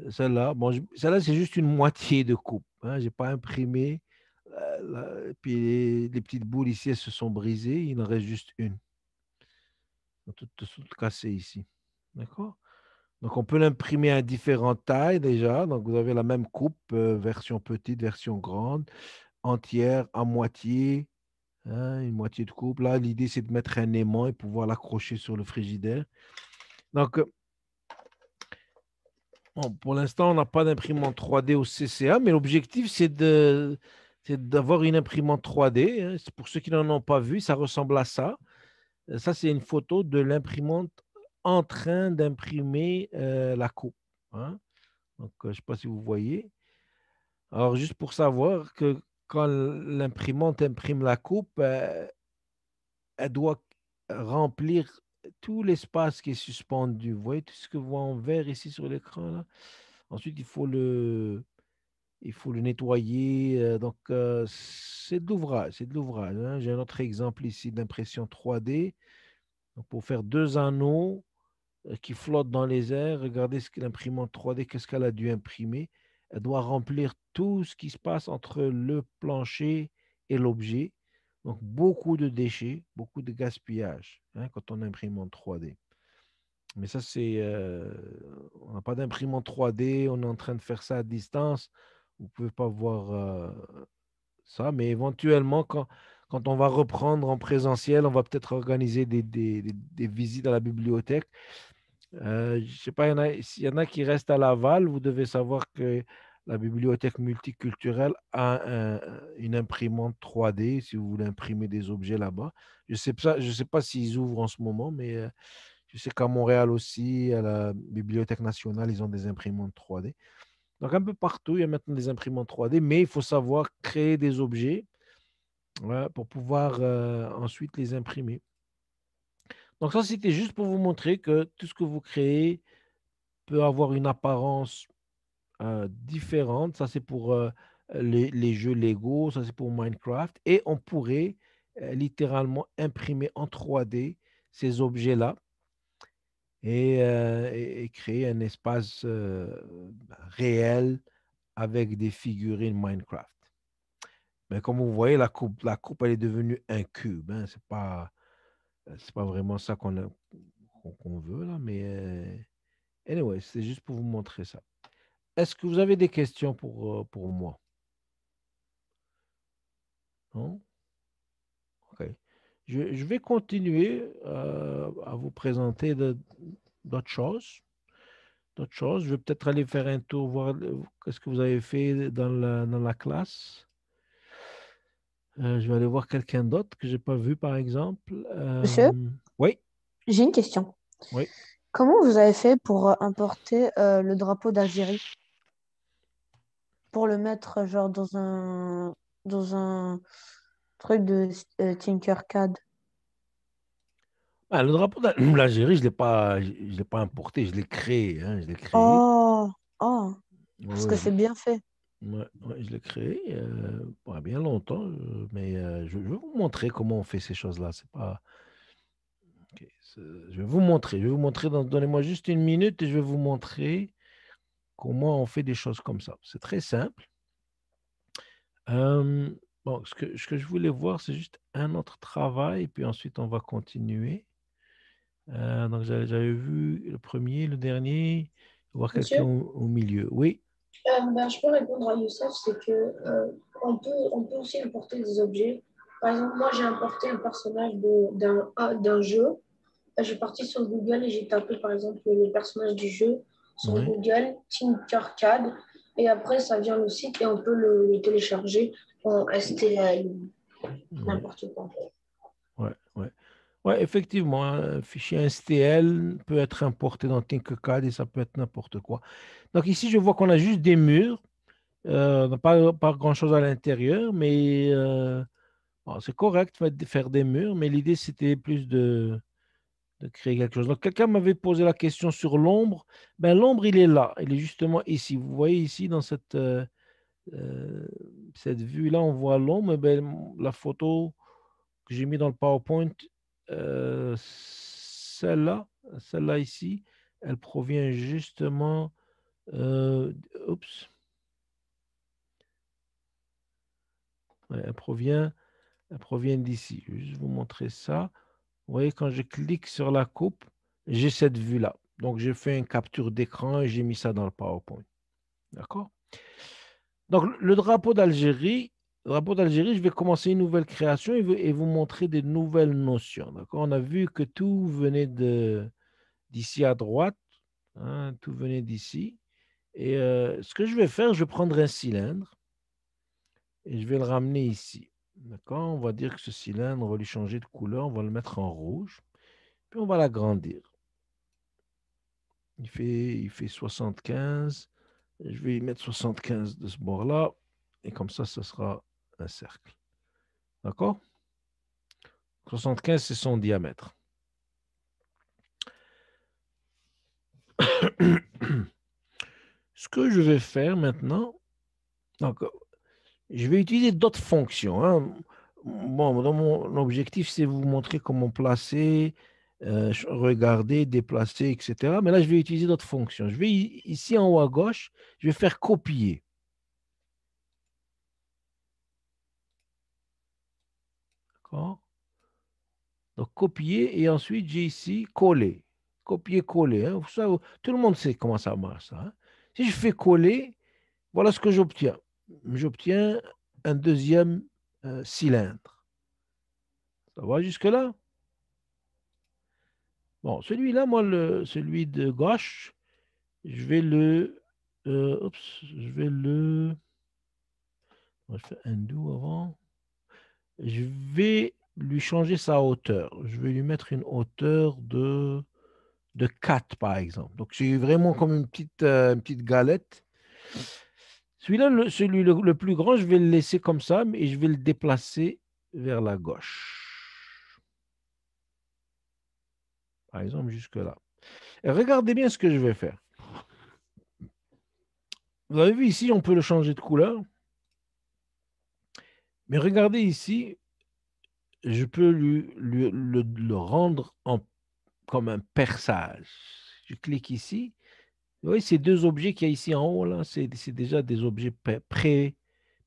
S1: Celle-là, bon, celle-là, c'est juste une moitié de coupe. Hein, je n'ai pas imprimé. Et puis, les petites boules ici, elles se sont brisées. Il en reste juste une. Elles sont toutes cassées ici. D'accord? Donc, on peut l'imprimer à différentes tailles déjà. Donc, vous avez la même coupe, version petite, version grande, entière, à moitié, hein, une moitié de coupe. Là, l'idée, c'est de mettre un aimant et pouvoir l'accrocher sur le frigidaire. Donc, bon, pour l'instant, on n'a pas d'imprimante 3D au CCA, mais l'objectif, c'est d'avoir une imprimante 3D, hein. Pour ceux qui n'en ont pas vu, ça ressemble à ça. Ça, c'est une photo de l'imprimante en train d'imprimer la coupe, hein. Donc, je ne sais pas si vous voyez. Alors, juste pour savoir que quand l'imprimante imprime la coupe, elle doit remplir tout l'espace qui est suspendu. Vous voyez tout ce que vous voyez en vert ici sur l'écran là? Ensuite, il faut le nettoyer. Donc, c'est de l'ouvrage. C'est de l'ouvrage, hein. J'ai un autre exemple ici d'impression 3D. Donc, pour faire deux anneaux qui flottent dans les airs, regardez ce que l'imprimante 3D, qu'est-ce qu'elle a dû imprimer. Elle doit remplir tout ce qui se passe entre le plancher et l'objet. Donc, beaucoup de déchets, beaucoup de gaspillage, hein, quand on imprime en 3D. Mais ça, on n'a pas d'imprimante 3D, on est en train de faire ça à distance. Vous ne pouvez pas voir ça, mais éventuellement, quand on va reprendre en présentiel, on va peut-être organiser des visites à la bibliothèque. Je ne sais pas, s'il y en a qui restent à Laval, vous devez savoir que la bibliothèque multiculturelle a une imprimante 3D si vous voulez imprimer des objets là-bas. Je sais pas s'ils ouvrent en ce moment, mais je sais qu'à Montréal aussi, à la Bibliothèque nationale, ils ont des imprimantes 3D. Donc, un peu partout, il y a maintenant des imprimantes 3D, mais il faut savoir créer des objets, ouais, pour pouvoir ensuite les imprimer. Donc, ça, c'était juste pour vous montrer que tout ce que vous créez peut avoir une apparence différente. Ça, c'est pour les jeux Lego, ça, c'est pour Minecraft. Et on pourrait littéralement imprimer en 3D ces objets-là et créer un espace réel avec des figurines Minecraft. Mais comme vous voyez, la coupe, elle est devenue un cube, hein. C'est pas vraiment ça qu'on veut, là, mais anyway, c'est juste pour vous montrer ça. Est-ce que vous avez des questions pour moi? Non? OK. Je vais continuer à vous présenter d'autres choses. D'autres choses. Je vais peut-être aller faire un tour, voir qu'est-ce que vous avez fait dans la classe. Je vais aller voir quelqu'un d'autre que je n'ai pas vu, par exemple.
S3: Monsieur,
S1: Oui,
S3: j'ai une question.
S1: oui.
S3: Comment vous avez fait pour importer le drapeau d'Algérie? Pour le mettre genre dans un truc de Tinkercad.
S1: Ah, le drapeau de l'Algérie, je l'ai pas importé, je l'ai créé, hein, je l'ai créé.
S3: Oh, oh, parce
S1: Ouais,
S3: que c'est bien fait.
S1: ouais, je l'ai créé pas bien longtemps, mais je vais vous montrer comment on fait ces choses-là. C'est pas. Ok, je vais vous montrer. Je vais vous montrer. Donnez-moi juste une minute et je vais vous montrer comment on fait des choses comme ça. C'est très simple. Euh, bon, ce que je voulais voir, c'est juste un autre travail, et puis ensuite on va continuer. Donc j'avais vu le premier, le dernier, voir quelqu'un
S2: Monsieur,
S1: au milieu. Oui,
S2: je peux répondre à Youssef, c'est que on peut aussi importer des objets. Par exemple, moi, j'ai importé un personnage d'un jeu. Je suis parti sur Google et j'ai tapé, par exemple, le personnage du jeu sur
S1: oui,
S2: Google, Tinkercad. Et après, ça vient le site et on peut le télécharger en STL,
S1: oui,
S2: n'importe quoi.
S1: ouais, ouais. Ouais, effectivement, un fichier STL peut être importé dans Tinkercad et ça peut être n'importe quoi. Donc ici, je vois qu'on a juste des murs, on n'a pas grand-chose à l'intérieur, mais bon, c'est correct de faire des murs, mais l'idée, c'était plus de créer quelque chose. Donc, quelqu'un m'avait posé la question sur l'ombre. Ben, l'ombre, il est là. Il est justement ici. Vous voyez ici, dans euh, cette vue-là, on voit l'ombre. Eh ben, la photo que j'ai mis dans le PowerPoint, celle-là, celle-là ici, elle provient justement. euh, oups. Ouais, elle provient d'ici. Je vais juste vous montrer ça. Vous voyez, quand je clique sur la coupe, j'ai cette vue-là. Donc, j'ai fait une capture d'écran et j'ai mis ça dans le PowerPoint. D'accord? Donc, le drapeau d'Algérie, je vais commencer une nouvelle création et vous montrer des nouvelles notions. D'accord? On a vu que tout venait d'ici à droite, hein, tout venait d'ici. Et ce que je vais faire, je vais prendre un cylindre et je vais le ramener ici. D'accord? On va dire que ce cylindre, on va lui changer de couleur, on va le mettre en rouge, puis on va l'agrandir. Il fait 75. Je vais y mettre 75 de ce bord-là. Et comme ça sera un cercle. D'accord? 75, c'est son diamètre. Ce que je vais faire maintenant, donc, je vais utiliser d'autres fonctions, hein. Bon, mon objectif, c'est vous montrer comment placer, regarder, déplacer, etc. Mais là, je vais utiliser d'autres fonctions. Je vais ici en haut à gauche, je vais faire copier. D'accord? Donc, copier et ensuite, j'ai ici coller. Copier-coller. Hein. Ça, tout le monde sait comment ça marche. Ça, hein. Si je fais coller, voilà ce que j'obtiens. J'obtiens un deuxième cylindre. Ça va jusque-là? Bon, celui-là, moi, celui de gauche, je vais le... je vais le... Je fais undo avant. Je vais lui changer sa hauteur. Je vais lui mettre une hauteur de 4, par exemple. Donc, c'est vraiment comme une petite galette. Celui-là, celui le plus grand, je vais le laisser comme ça, mais je vais le déplacer vers la gauche. Par exemple, jusque-là. Et regardez bien ce que je vais faire. Vous avez vu ici, on peut le changer de couleur. Mais regardez ici, je peux le rendre comme un perçage. Je clique ici. Vous voyez, ces deux objets qu'il y a ici en haut, là, c'est déjà des objets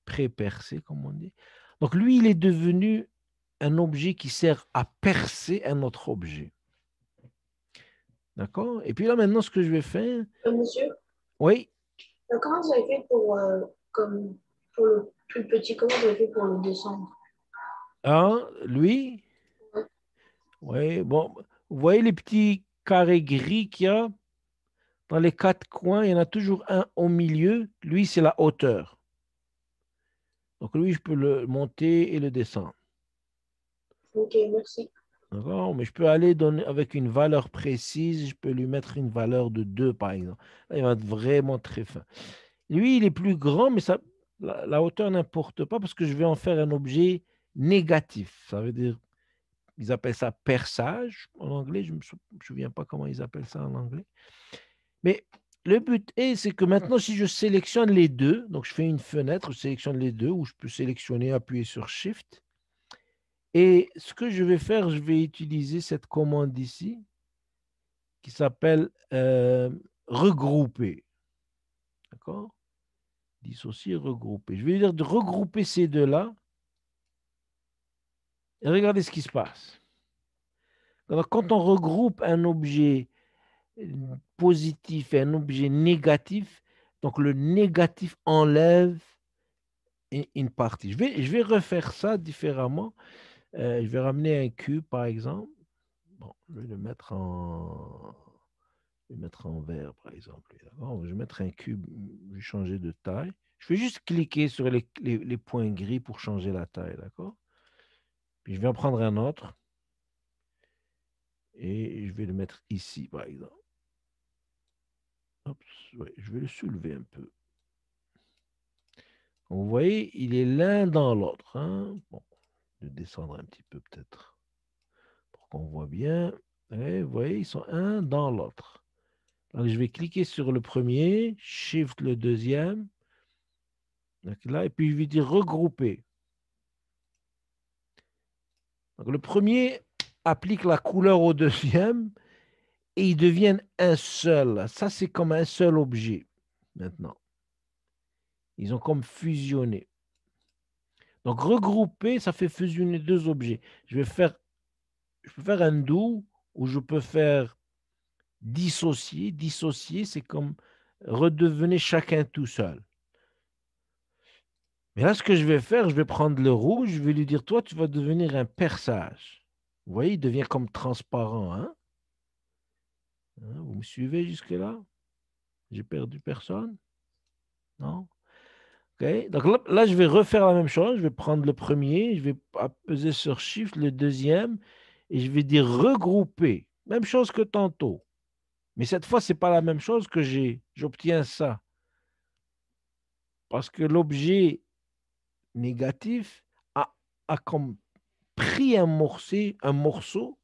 S1: pré-percés, comme on dit. Donc, lui, il est devenu un objet qui sert à percer un autre objet. D'accord? Et puis là, maintenant, ce que je vais faire...
S2: Monsieur,
S1: Oui.
S2: comment vous avez fait pour le plus petit, comment vous avez fait pour le descendre?
S1: Hein, lui?
S2: Ouais.
S1: Oui. Bon, vous voyez les petits carrés gris qu'il y a dans les quatre coins, il y en a toujours un au milieu. Lui, c'est la hauteur. Donc, lui, je peux le monter et le descendre.
S2: Ok, merci.
S1: D'accord? Mais je peux aller avec une valeur précise. Je peux lui mettre une valeur de 2, par exemple. Là, il va être vraiment très fin. Lui, il est plus grand, mais la hauteur n'importe pas parce que je vais en faire un objet négatif. Ça veut dire, ils appellent ça perçage en anglais. Je ne me souviens pas comment ils appellent ça en anglais. Mais le but est, c'est que maintenant, si je sélectionne les deux, donc je fais une fenêtre, je sélectionne les deux, ou je peux sélectionner, appuyer sur Shift. Et ce que je vais faire, je vais utiliser cette commande ici qui s'appelle regrouper. D'accord? Dissocier, regrouper. Je vais dire de regrouper ces deux-là. Et regardez ce qui se passe. Alors, quand on regroupe un objet positif et un objet négatif, donc le négatif enlève une partie. Je vais refaire ça différemment. Je vais ramener un cube, par exemple. Bon, je vais le mettre en vert, par exemple. Je vais mettre un cube, je vais changer de taille. Je vais juste cliquer sur les points gris pour changer la taille, d'accord? Puis je vais en prendre un autre. Et je vais le mettre ici, par exemple. Hop, ouais, je vais le soulever un peu. Vous voyez, il est l'un dans l'autre. Hein? Bon, je vais descendre un petit peu peut-être pour qu'on voit bien. Et vous voyez, ils sont un dans l'autre. Donc, je vais cliquer sur le premier, Shift le deuxième. Donc, là, et puis je vais dire regrouper. Donc, le premier applique la couleur au deuxième et ils deviennent un seul. Ça, c'est comme un seul objet maintenant. Ils ont comme fusionné. Donc, regrouper, ça fait fusionner deux objets. Je peux faire un do ou je peux faire dissocier. Dissocier, c'est comme redevenir chacun tout seul. Mais là, ce que je vais faire, je vais prendre le rouge, je vais lui dire, toi, tu vas devenir un perçage. Vous voyez, il devient comme transparent. Hein? Vous me suivez jusque-là? J'ai perdu personne? Non? OK. Donc là, je vais refaire la même chose. Je vais prendre le premier, je vais peser sur Shift, le deuxième, et je vais dire regrouper. Même chose que tantôt. Mais cette fois, ce n'est pas la même chose que j'obtiens ça. Parce que l'objet négatif a comme pris un morceau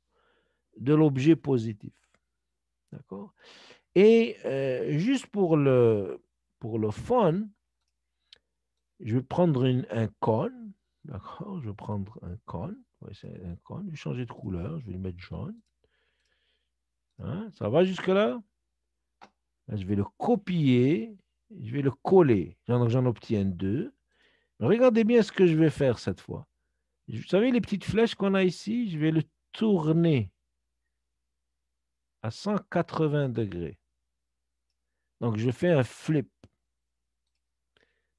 S1: de l'objet positif. D'accord? Et juste pour le fun, je vais prendre un cône. D'accord? Je vais prendre un cône. Ouais, c'est un cône. Je vais changer de couleur. Je vais le mettre jaune. Hein? Ça va jusque-là? Là, je vais le copier. Je vais le coller. J'en obtiens deux. Regardez bien ce que je vais faire cette fois. Vous savez les petites flèches qu'on a ici? Je vais le tourner. à 180 degrés. Donc, je fais un flip.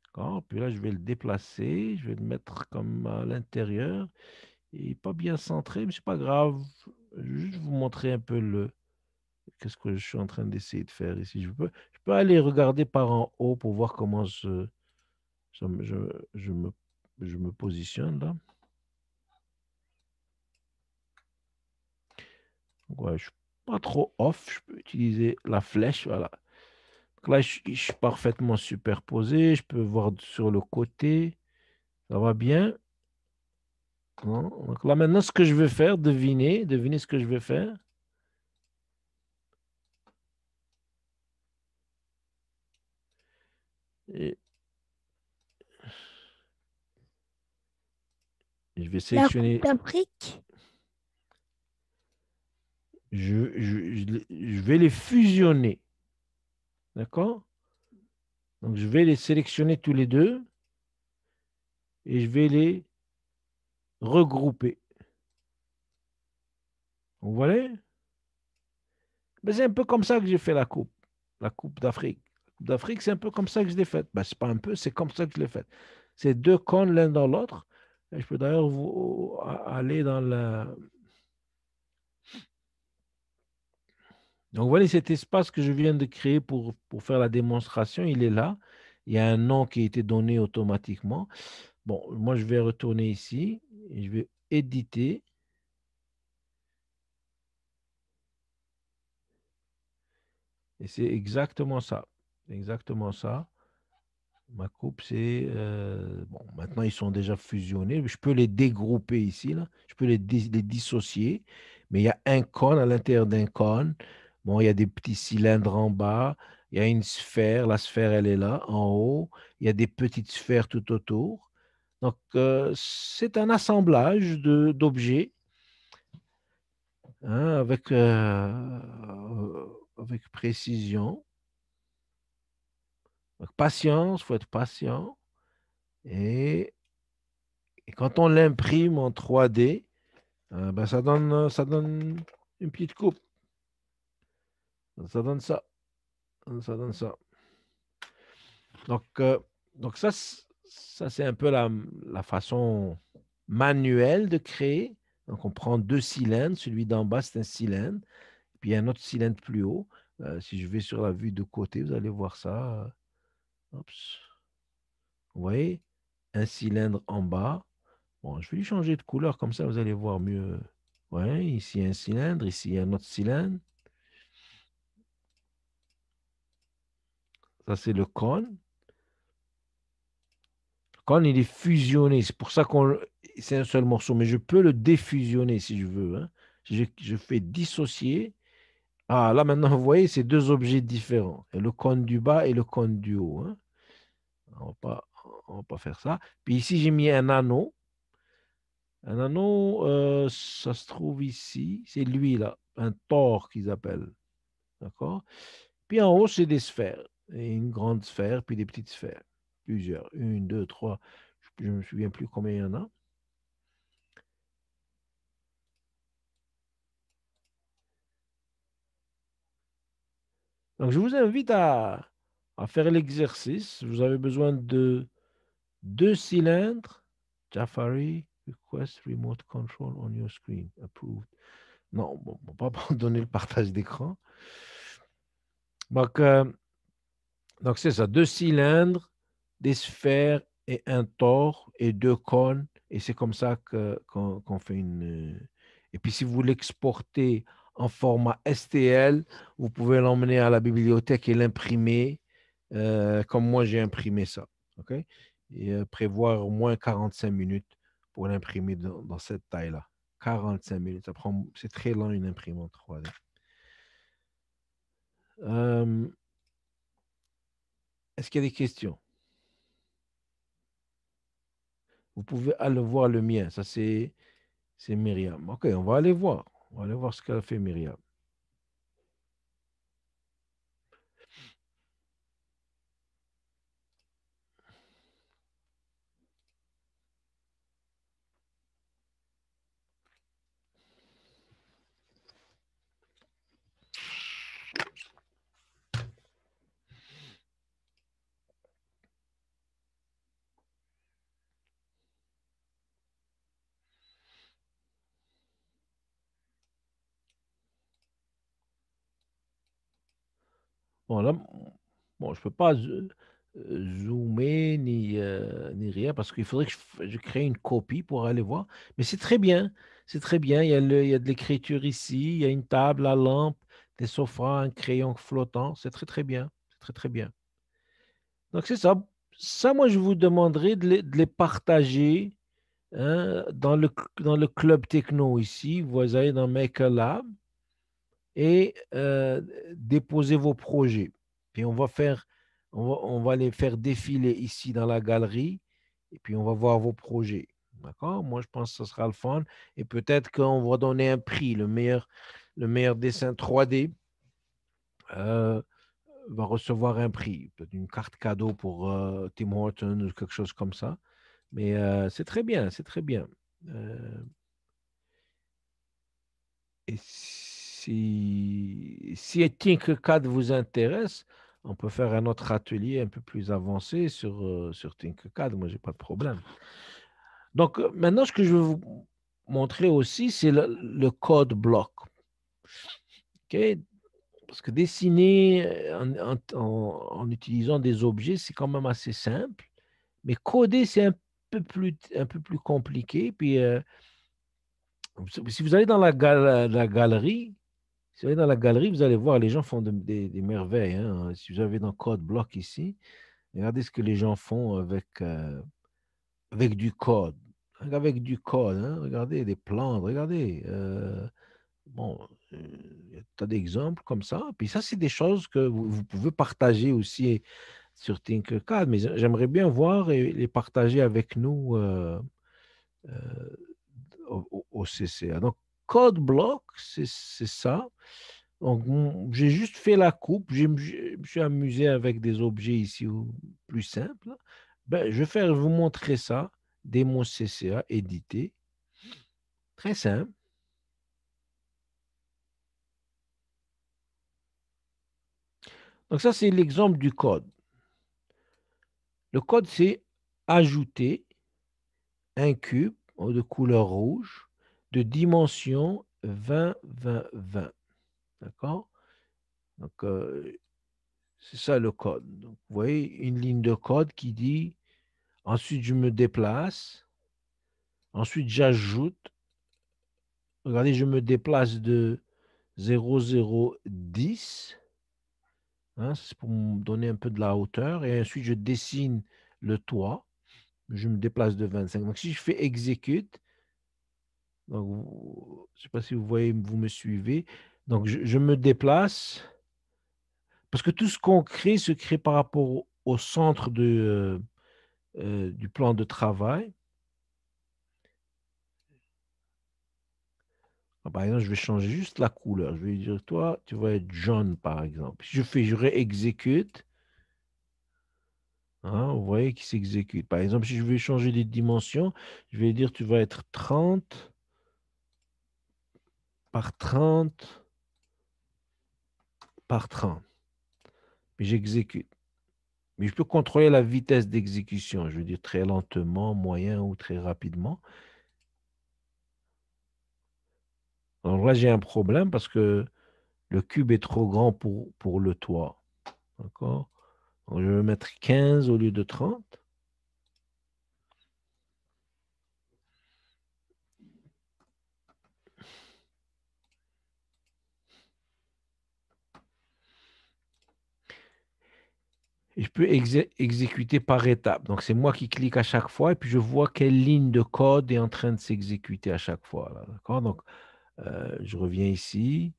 S1: D'accord? Puis là, je vais le déplacer. Je vais le mettre comme à l'intérieur. Il n'est pas bien centré, mais c'est pas grave. Je vais juste vous montrer un peu qu'est-ce que je suis en train d'essayer de faire ici. Je peux aller regarder par en haut pour voir comment je, me- je, je me, je me positionne là. Donc, ouais, je suis pas trop off. Je peux utiliser la flèche. Voilà. Donc là, je suis parfaitement superposé. Je peux voir sur le côté. Ça va bien. Non? Donc là, maintenant, ce que je vais faire, devinez ce que je vais faire. Et je vais
S5: La Coupe
S1: sélectionner.
S5: d'Afrique.
S1: Je vais les fusionner. D'accord? Donc, je vais les sélectionner tous les deux et je vais les regrouper. Vous voyez? Ben, c'est un peu comme ça que j'ai fait la Coupe d'Afrique. La Coupe d'Afrique, c'est un peu comme ça que je l'ai faite. Ben, c'est pas un peu, c'est comme ça que je l'ai faite. C'est deux cônes l'un dans l'autre. Et je peux d'ailleurs aller dans la. Donc, vous voyez cet espace que je viens de créer pour faire la démonstration, il est là. Il y a un nom qui a été donné automatiquement. Bon, moi, je vais retourner ici et je vais éditer. Et c'est exactement ça. Exactement ça. Ma coupe, c'est... bon, maintenant, ils sont déjà fusionnés. Je peux les dégrouper ici, là. Je peux les dissocier. Mais il y a un cône à l'intérieur d'un cône. Bon, il y a des petits cylindres en bas. Il y a une sphère. La sphère, elle est là, en haut. Il y a des petites sphères tout autour. Donc, c'est un assemblage d'objets, hein, avec précision. Donc, patience, il faut être patient. Et, et quand on l'imprime en 3D, ben, ça donne une petite coupe. Ça donne ça. Ça donne ça. Donc, ça c'est un peu la façon manuelle de créer. Donc, on prend deux cylindres. Celui d'en bas, c'est un cylindre. Puis, il y a un autre cylindre plus haut. Si je vais sur la vue de côté, vous allez voir ça. Oups. Vous voyez? Un cylindre en bas. Bon, je vais lui changer de couleur, comme ça vous allez voir mieux. Ouais, ici il y a un cylindre, ici il y a un autre cylindre. Ça, c'est le cône. Le cône, il est fusionné. C'est pour ça c'est un seul morceau, mais je peux le défusionner si je veux, hein. Je fais dissocier. Ah, là maintenant, vous voyez, c'est deux objets différents. Et le cône du bas et le cône du haut, hein. On va pas, on va pas faire ça. Puis ici, j'ai mis un anneau. Un anneau, ça se trouve ici. C'est lui, là. Un tore qu'ils appellent. D'accord? Puis en haut, c'est des sphères. Et une grande sphère, puis des petites sphères. Plusieurs. Une, deux, trois. Je ne me souviens plus combien il y en a. Donc, je vous invite à faire l'exercice. Vous avez besoin de deux cylindres. Jafari, request remote control on your screen. Approved. Non, bon, on ne va pas donner le partage d'écran. Donc, c'est ça. Deux cylindres, des sphères et un tore et deux cônes. Et c'est comme ça qu'on fait une. Et puis, si vous l'exportez en format STL, vous pouvez l'emmener à la bibliothèque et l'imprimer comme moi j'ai imprimé ça. OK? Et prévoir au moins 45 minutes pour l'imprimer dans cette taille-là. 45 minutes. C'est très lent une imprimante 3D. Est-ce qu'il y a des questions? Vous pouvez aller voir le mien. Ça, c'est Myriam. OK, on va aller voir. On va aller voir ce qu'a fait Myriam. Bon, là, bon, je ne peux pas zoomer ni rien parce qu'il faudrait que je crée une copie pour aller voir. Mais c'est très bien. C'est très bien. Il y a de l'écriture ici. Il y a une table, la lampe, des sofas, un crayon flottant. C'est très, très bien. C'est très, très bien. Donc, c'est ça. Ça, moi, je vous demanderai de les partager, hein, dans le club techno ici. Vous allez dans Maker Lab et déposer vos projets. Puis on va les faire défiler ici dans la galerie et puis on va voir vos projets. D'accord? Moi, je pense que ce sera le fun. Et peut-être qu'on va donner un prix. Le meilleur dessin 3D va recevoir un prix. Peut-être une carte cadeau pour Tim Hortons ou quelque chose comme ça. Mais c'est très bien, c'est très bien. Euh, Et si Tinkercad vous intéresse, on peut faire un autre atelier un peu plus avancé sur Tinkercad. Moi, j'ai pas de problème. Donc, maintenant, ce que je vais vous montrer aussi, c'est le code block. OK? Parce que dessiner en utilisant des objets, c'est quand même assez simple. Mais coder, c'est un peu plus compliqué. Puis, si vous allez dans la galerie, si vous allez dans la galerie, vous allez voir, les gens font des merveilles, hein. Si vous avez dans Code Block ici, regardez ce que les gens font avec du code. Avec du code, hein. Regardez des plantes, regardez. Bon, il y a tas d'exemples comme ça. Puis ça, c'est des choses que vous pouvez partager aussi sur Tinkercad, mais j'aimerais bien voir et les partager avec nous euh, au CCA. Donc, Code Block, c'est ça. Donc, j'ai juste fait la coupe. Je me suis amusé avec des objets ici plus simples. Ben, je vais vous montrer ça. Démo CCA édité. Très simple. Donc, ça, c'est l'exemple du code. Le code, c'est ajouter un cube de couleur rouge de dimension 20, 20, 20. D'accord? Donc, c'est ça le code. Donc, vous voyez une ligne de code qui dit ensuite je me déplace, ensuite j'ajoute. Regardez, je me déplace de 0,010. Hein, c'est pour me donner un peu de la hauteur. Et ensuite, je dessine le toit. Je me déplace de 25. Donc, si je fais execute, donc, je ne sais pas si vous voyez, vous me suivez. Donc, je me déplace parce que tout ce qu'on crée se crée par rapport au centre du plan de travail. Ah, par exemple, je vais changer juste la couleur. Je vais dire, toi, tu vas être jaune, par exemple. Si je réexécute, hein, vous voyez qu'il s'exécute. Par exemple, si je veux changer les dimensions, je vais dire, tu vas être 30 par 30 par 30. Mais j'exécute. Mais je peux contrôler la vitesse d'exécution. Je veux dire très lentement, moyen ou très rapidement. Alors là, j'ai un problème parce que le cube est trop grand pour le toit. D'accord? Donc, je vais mettre 15 au lieu de 30. Et je peux exécuter par étapes. Donc, c'est moi qui clique à chaque fois et puis je vois quelle ligne de code est en train de s'exécuter à chaque fois, là. D'accord? Donc, je reviens ici.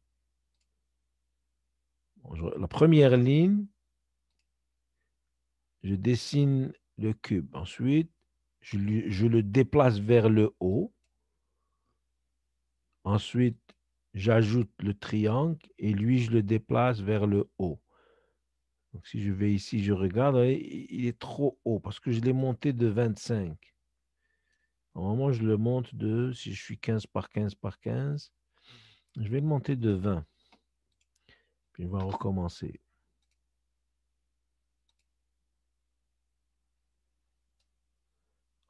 S1: Bon, la première ligne, je dessine le cube. Ensuite, je le déplace vers le haut. Ensuite, j'ajoute le triangle et lui, je le déplace vers le haut. Donc, si je vais ici, je regarde, il est trop haut parce que je l'ai monté de 25. Normalement, je le monte si je suis 15 par 15 par 15, je vais le monter de 20. Puis, on va recommencer.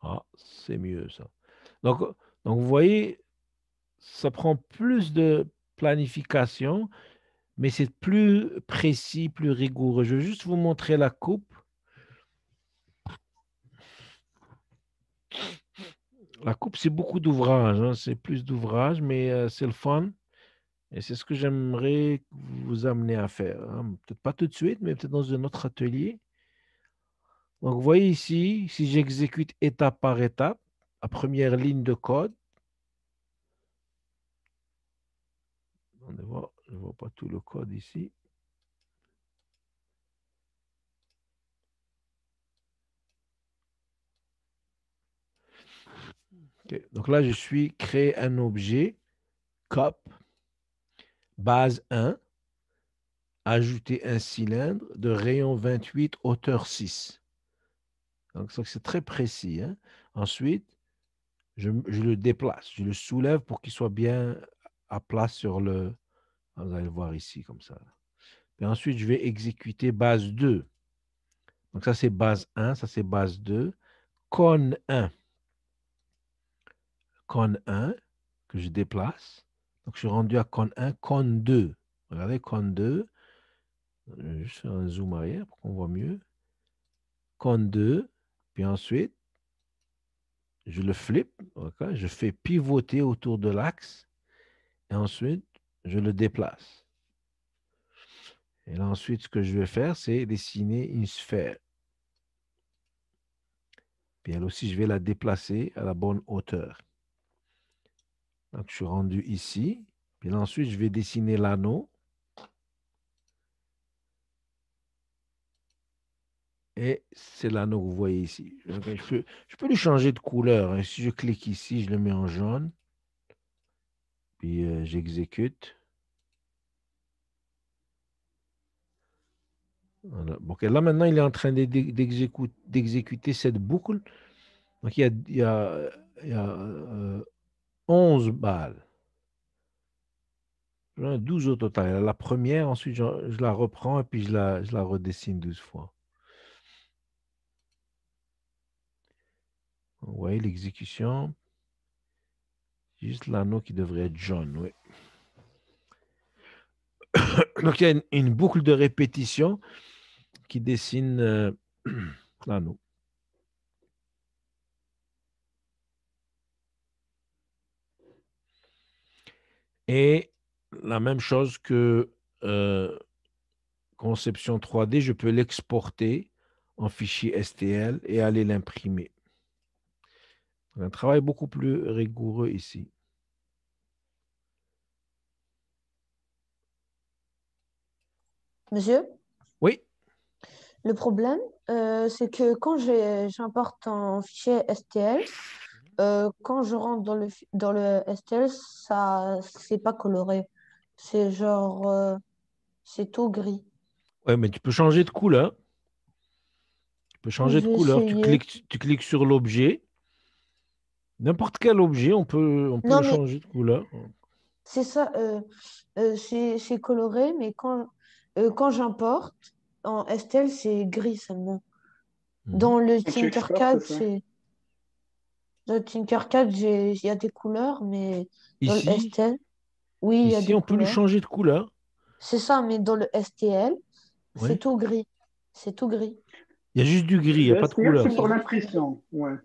S1: Ah, c'est mieux ça. Donc, vous voyez, ça prend plus de planification, mais c'est plus précis, plus rigoureux. Je vais juste vous montrer la coupe. La coupe, c'est beaucoup d'ouvrages, hein, c'est plus d'ouvrages, mais c'est le fun. Et c'est ce que j'aimerais vous amener à faire, hein. Peut-être pas tout de suite, mais peut-être dans un autre atelier. Donc, vous voyez ici, si j'exécute étape par étape, la première ligne de code, on voit, je ne vois pas tout le code ici. Ok. Donc là, je suis créé un objet, cop, base 1, ajouter un cylindre de rayon 28, hauteur 6. Donc, ça, c'est très précis, hein. Ensuite, je le déplace, je le soulève pour qu'il soit bien à plat sur le... Vous allez le voir ici, comme ça. Et ensuite, je vais exécuter base 2. Donc, ça, c'est base 1, ça, c'est base 2. Con 1. Con 1, que je déplace. Donc, je suis rendu à con 1, con 2. Regardez, con 2. Je vais juste faire un zoom arrière pour qu'on voit mieux. Con 2. Puis ensuite, je le flippe. Okay, je fais pivoter autour de l'axe. Et ensuite, je le déplace. Et là, ensuite, ce que je vais faire, c'est dessiner une sphère. Puis elle aussi, je vais la déplacer à la bonne hauteur. Donc, je suis rendu ici. Puis là, ensuite, je vais dessiner l'anneau. Et c'est l'anneau que vous voyez ici. Je peux lui changer de couleur, hein. Si je clique ici, je le mets en jaune. Puis j'exécute. Voilà. Donc là, maintenant, il est en train d'exécuter cette boucle. Donc, il y a 11 balles. J'en ai 12 au total. La première, ensuite, je la reprends et puis je la redessine 12 fois. Vous voyez l'exécution. Juste l'anneau qui devrait être jaune, oui. Donc, il y a une boucle de répétition qui dessine l'anneau. Et la même chose que conception 3D, je peux l'exporter en fichier STL et aller l'imprimer. Un travail beaucoup plus rigoureux ici.
S3: Monsieur,
S1: Oui,
S3: le problème, c'est que quand j'importe en fichier STL, quand je rentre dans le STL, ça, c'est pas coloré. C'est genre, c'est tout gris.
S1: ouais, mais tu peux changer de couleur. Tu peux
S3: Je
S1: changer de
S3: vais
S1: couleur.
S3: essayer.
S1: Tu cliques sur l'objet. N'importe quel objet, on peut le
S3: Non, mais
S1: changer de couleur.
S3: c'est ça, c'est coloré, mais quand j'importe en STL, c'est gris seulement.
S1: Mhm.
S3: Dans le
S4: Quand tu exportes,
S3: Tinkercad,
S4: ça.
S3: il y a des couleurs, mais dans le
S1: Ici,
S3: STL, oui, il y a
S1: ici,
S3: des
S1: on peut lui
S3: couleurs.
S1: changer de couleur.
S3: C'est ça, mais dans le STL, c'est
S1: Ouais.
S3: tout gris. C'est tout gris.
S1: Il y a juste du gris, il n'y a
S4: Le
S1: pas de
S4: STL,
S1: couleur.
S4: c'est pour l'impression. Ouais.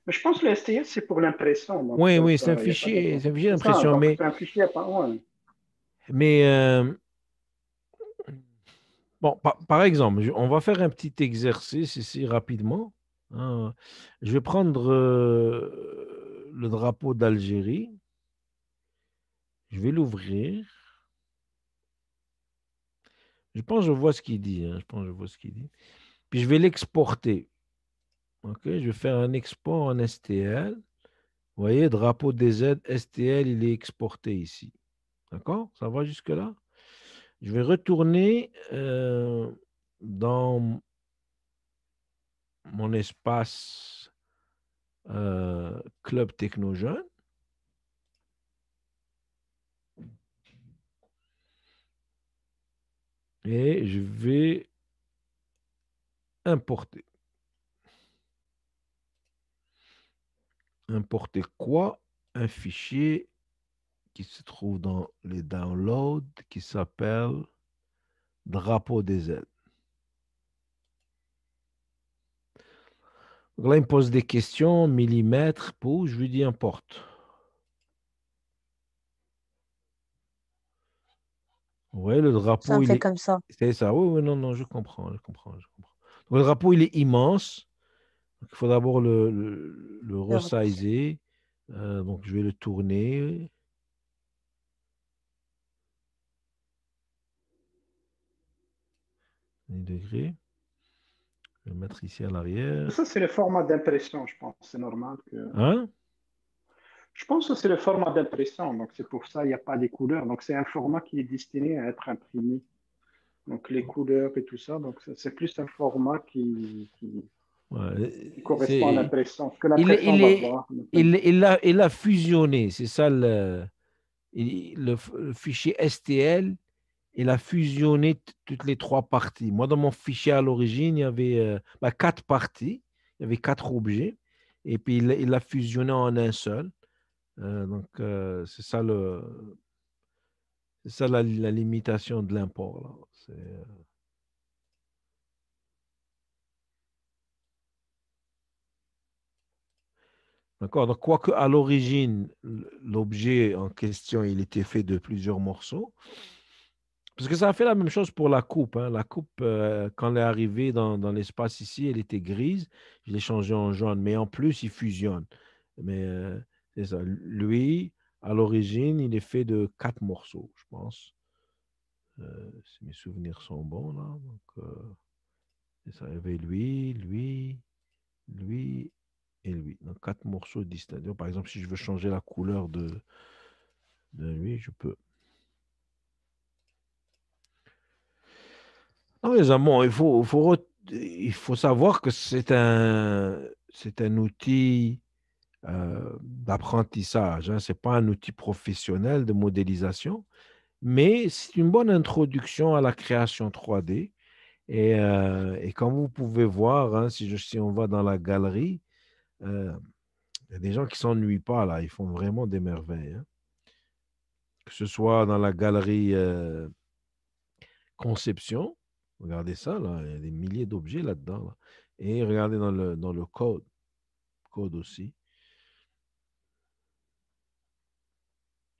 S4: Mais je pense que le STL, c'est pour l'impression. Donc,
S1: Oui, oui,
S4: ça, il n'y a pas de...
S1: c'est un fichier
S4: C'est ça,
S1: d'impression,
S4: donc c'est un fichier à part. Ouais.
S1: mais bon, par exemple, on va faire un petit exercice ici rapidement, hein. Je vais prendre le drapeau d'Algérie. Je vais l'ouvrir. Je pense que je vois ce qu'il dit, hein. Je pense que je vois ce qu'il dit. Puis je vais l'exporter. OK? Je vais faire un export en STL. Vous voyez, drapeau DZ, STL, il est exporté ici. D'accord? Ça va jusque-là? Je vais retourner dans mon espace Club Technojeune. Et je vais importer. Importer quoi? Un fichier qui se trouve dans les downloads qui s'appelle Drapeau des ailes. Donc là, il me pose des questions, millimètres, pouces, je lui dis importe. Oui, le
S3: Ça
S1: drapeau,
S3: me
S1: il
S3: fait
S1: est...
S3: comme ça.
S1: C'est ça, oui, oui, non, non, je comprends, je comprends, je comprends. Donc, le drapeau, il est immense. Donc, il faut d'abord le
S3: Le-
S1: resizer. Donc, je vais le tourner. Les degrés. Je vais le mettre ici à l'arrière.
S4: Ça, c'est le format d'impression, je pense. C'est normal que.
S1: Hein?
S4: Je pense que c'est le format d'impression, donc c'est pour ça qu'il n'y a pas les couleurs. Donc c'est un format qui est destiné à être imprimé. Donc les couleurs et tout ça, donc c'est plus un format qui
S1: Ouais,
S4: correspond à l'impression. Ce que
S1: il,
S4: l'impression
S1: il
S4: va
S1: est,
S4: voir. L'impression.
S1: il a fusionné, c'est ça le fichier STL, il a fusionné toutes les trois parties. Moi, dans mon fichier à l'origine, il y avait quatre parties, il y avait quatre objets, et puis il l'a fusionné en un seul. C'est ça c'est ça la limitation de l'import, là. D'accord. Donc, quoique à l'origine, l'objet en question, il était fait de plusieurs morceaux. Parce que ça a fait la même chose pour la coupe, hein. La coupe, quand elle est arrivée dans l'espace ici, elle était grise. Je l'ai changée en jaune. Mais en plus, il fusionne. Mais c'est ça. Lui, à l'origine, il est fait de quatre morceaux, je pense. Si mes souvenirs sont bons, là. Donc, c'est ça. Il y avait lui et lui. Donc, quatre morceaux distincts. Donc, par exemple, si je veux changer la couleur de lui, je peux. Non, les amants, il faut savoir que c'est un outil d'apprentissage. Hein. Ce n'est pas un outil professionnel de modélisation, mais c'est une bonne introduction à la création 3D. Et comme vous pouvez voir, hein, si on va dans la galerie, euh, il y a des gens qui ne s'ennuient pas là. Ils font vraiment des merveilles. Hein. Que ce soit dans la galerie conception. Regardez ça, là. Il y a des milliers d'objets là-dedans. Là. Et regardez dans le code aussi.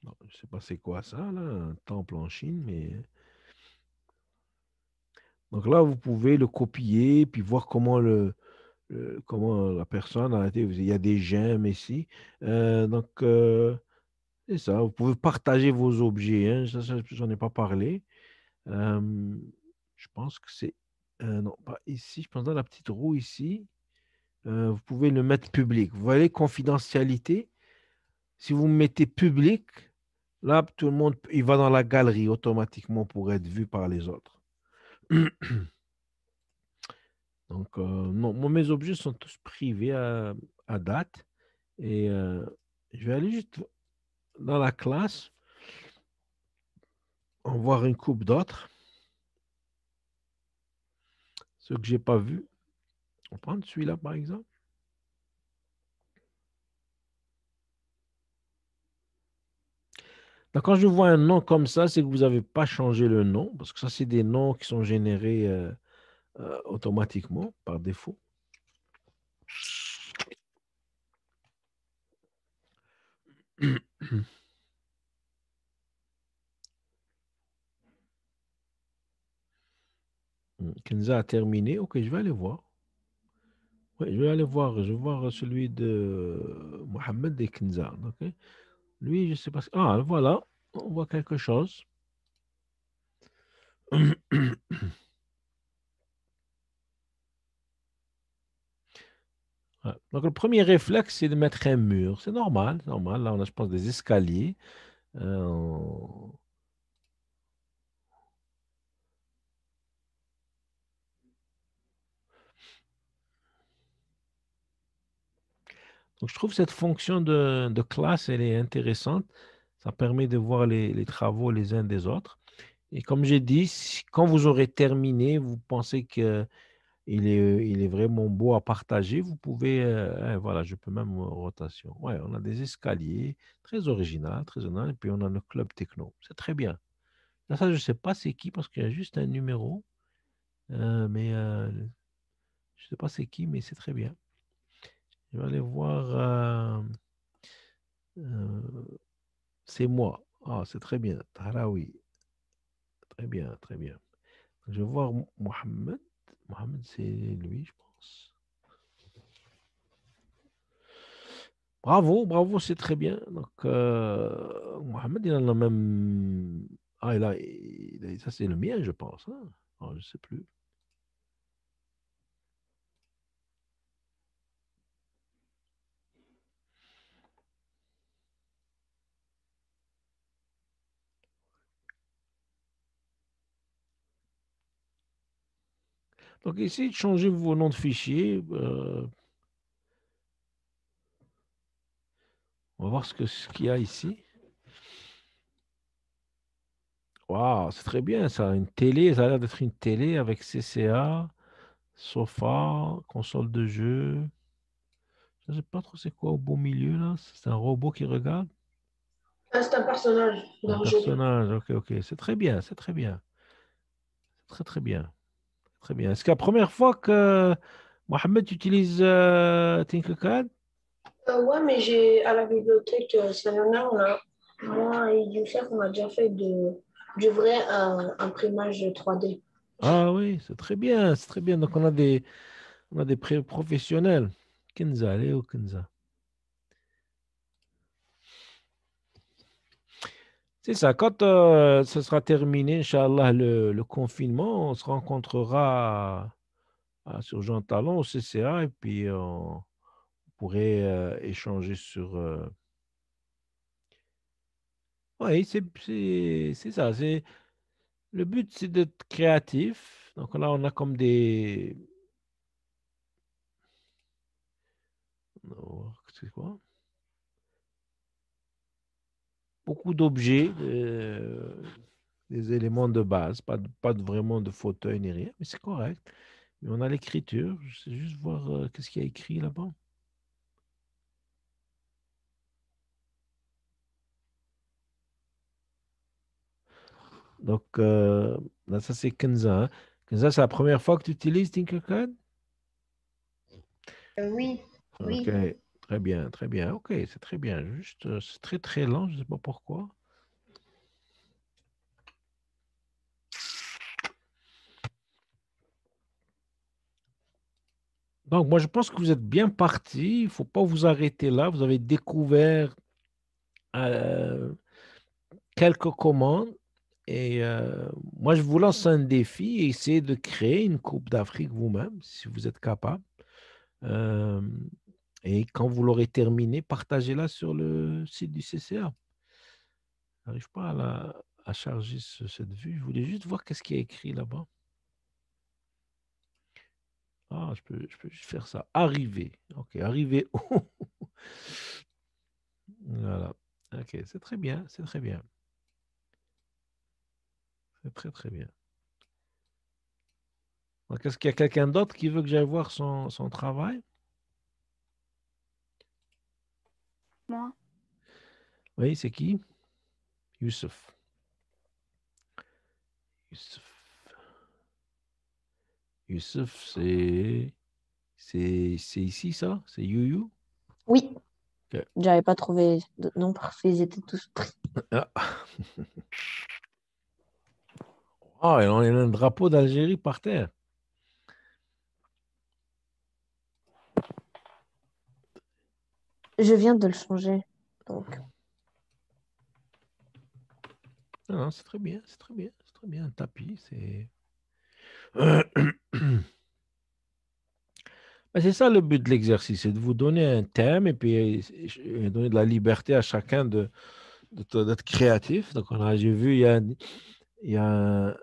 S1: Non, je ne sais pas c'est quoi ça, là, un temple en Chine, mais. Donc là, vous pouvez le copier, puis voir comment la personne a été. Il y a des gemmes ici. C'est ça. Vous pouvez partager vos objets. Hein. Ça, j'en ai pas parlé. Euh, je pense que c'est. Non, pas ici. Je pense dans la petite roue ici. Vous pouvez le mettre public. Vous voyez, confidentialité. Si vous mettez public, là, tout le monde, il va dans la galerie automatiquement pour être vu par les autres. Donc, non, moi, mes objets sont tous privés à date. Et je vais aller juste dans la classe, en voir une coupe d'autres, ceux que je n'ai pas vus. On va prendre celui-là, par exemple. Donc, quand je vois un nom comme ça, c'est que vous n'avez pas changé le nom, parce que ça, c'est des noms qui sont générés automatiquement, par défaut. Kenza a terminé. Ok, je vais aller voir. Oui, je vais aller voir. Je vais voir celui de Mohamed et Kenza. Ok. Lui, je ne sais pas. Ah, voilà. On voit quelque chose. Ouais. Donc, le premier réflexe, c'est de mettre un mur. C'est normal, c'est normal. Là, on a, je pense, des escaliers. On- Donc, je trouve cette fonction de classe, elle est intéressante. Ça permet de voir les travaux les uns des autres. Et comme j'ai dit, quand vous aurez terminé, vous pensez que il est vraiment beau à partager, vous pouvez, voilà, je peux même rotation. Ouais, on a des escaliers, très original, et puis on a le club techno. C'est très bien. Là, ça, je ne sais pas c'est qui parce qu'il y a juste un numéro. Mais je ne sais pas c'est qui, mais c'est très bien. Je vais aller voir. C'est moi. Ah, c'est très bien. Tahraoui. Très bien, très bien. Je vais voir Mohamed. Mohamed, c'est lui, je pense. Bravo, bravo, c'est très bien. Donc, Mohamed, il en a même. Ah, ça, c'est le mien, je pense. Hein. Ah, je ne sais plus. Donc, essayez de changer vos noms de fichier. On va voir ce qu'il y a ici. Waouh, c'est très bien ça. Une télé, ça a l'air d'être une télé avec CCA, sofa, console de jeu. Je ne sais pas trop c'est quoi au beau milieu là. C'est un robot qui regarde.
S2: C'est un personnage
S1: Un
S2: d'un jeu.
S1: personnage. Ok, ok. C'est très bien, c'est très bien. C'est très, très bien. Très bien. Est-ce que la première fois que Mohamed utilise Tinkercad?
S2: Ouais, mais j'ai à la bibliothèque Sayona, moi et Youssef, on a déjà fait du vrai imprimage 3D.
S1: Ah oui, c'est très bien, c'est très bien. Donc on a des professionnels. Kenza, Léo Kenza. C'est ça, quand ce sera terminé, Inch'Allah, le confinement, on se rencontrera sur Jean Talon au CCA et puis on pourrait échanger sur... Oui, c'est ça. Le but, c'est d'être créatif. Donc là, on a comme des... C'est quoi? Beaucoup d'objets, des éléments de base, vraiment de fauteuil ni rien, mais c'est correct. Mais on a l'écriture, je sais juste voir qu'est-ce qu'il y a écrit là-bas. Donc, là, ça c'est Kenza. Hein. Kenza, c'est la première fois que tu utilises Tinkercad?
S5: Oui,
S1: Ok,
S5: oui.
S1: très bien, très bien. Ok, c'est très bien. Juste, c'est très très lent, je ne sais pas pourquoi. Donc, moi, je pense que vous êtes bien parti. Il ne faut pas vous arrêter là. Vous avez découvert euh, quelques commandes. Et moi, je vous lance un défi. Essayez de créer une Coupe d'Afrique vous-même, si vous êtes capable. Euh, et quand vous l'aurez terminé, partagez-la sur le site du CCA. Je n'arrive pas à charger cette vue. Je voulais juste voir qu'est-ce qui est écrit là-bas. Ah, je peux juste faire ça. Arriver. OK, arriver. Voilà. OK, c'est très bien. C'est très bien. C'est très, très bien. Donc, est-ce qu'il y a quelqu'un d'autre qui veut que j'aille voir son travail?
S5: Moi.
S1: Oui, c'est qui? Youssef. Youssef. Youssef, c'est ici, ça? C'est You?
S3: Oui,
S1: Ok.
S3: j'avais pas trouvé de nom parce qu'ils étaient tous pris.
S1: Ah, ah, et on a un drapeau d'Algérie par terre.
S3: Je viens de le changer. Donc,
S1: Non, non, c'est très bien, c'est très bien, c'est très bien. Un tapis, c'est. Ben, c'est ça le but de l'exercice, c'est de vous donner un thème et puis donner de la liberté à chacun d'être créatif. Donc, j'ai vu, il y a, il y a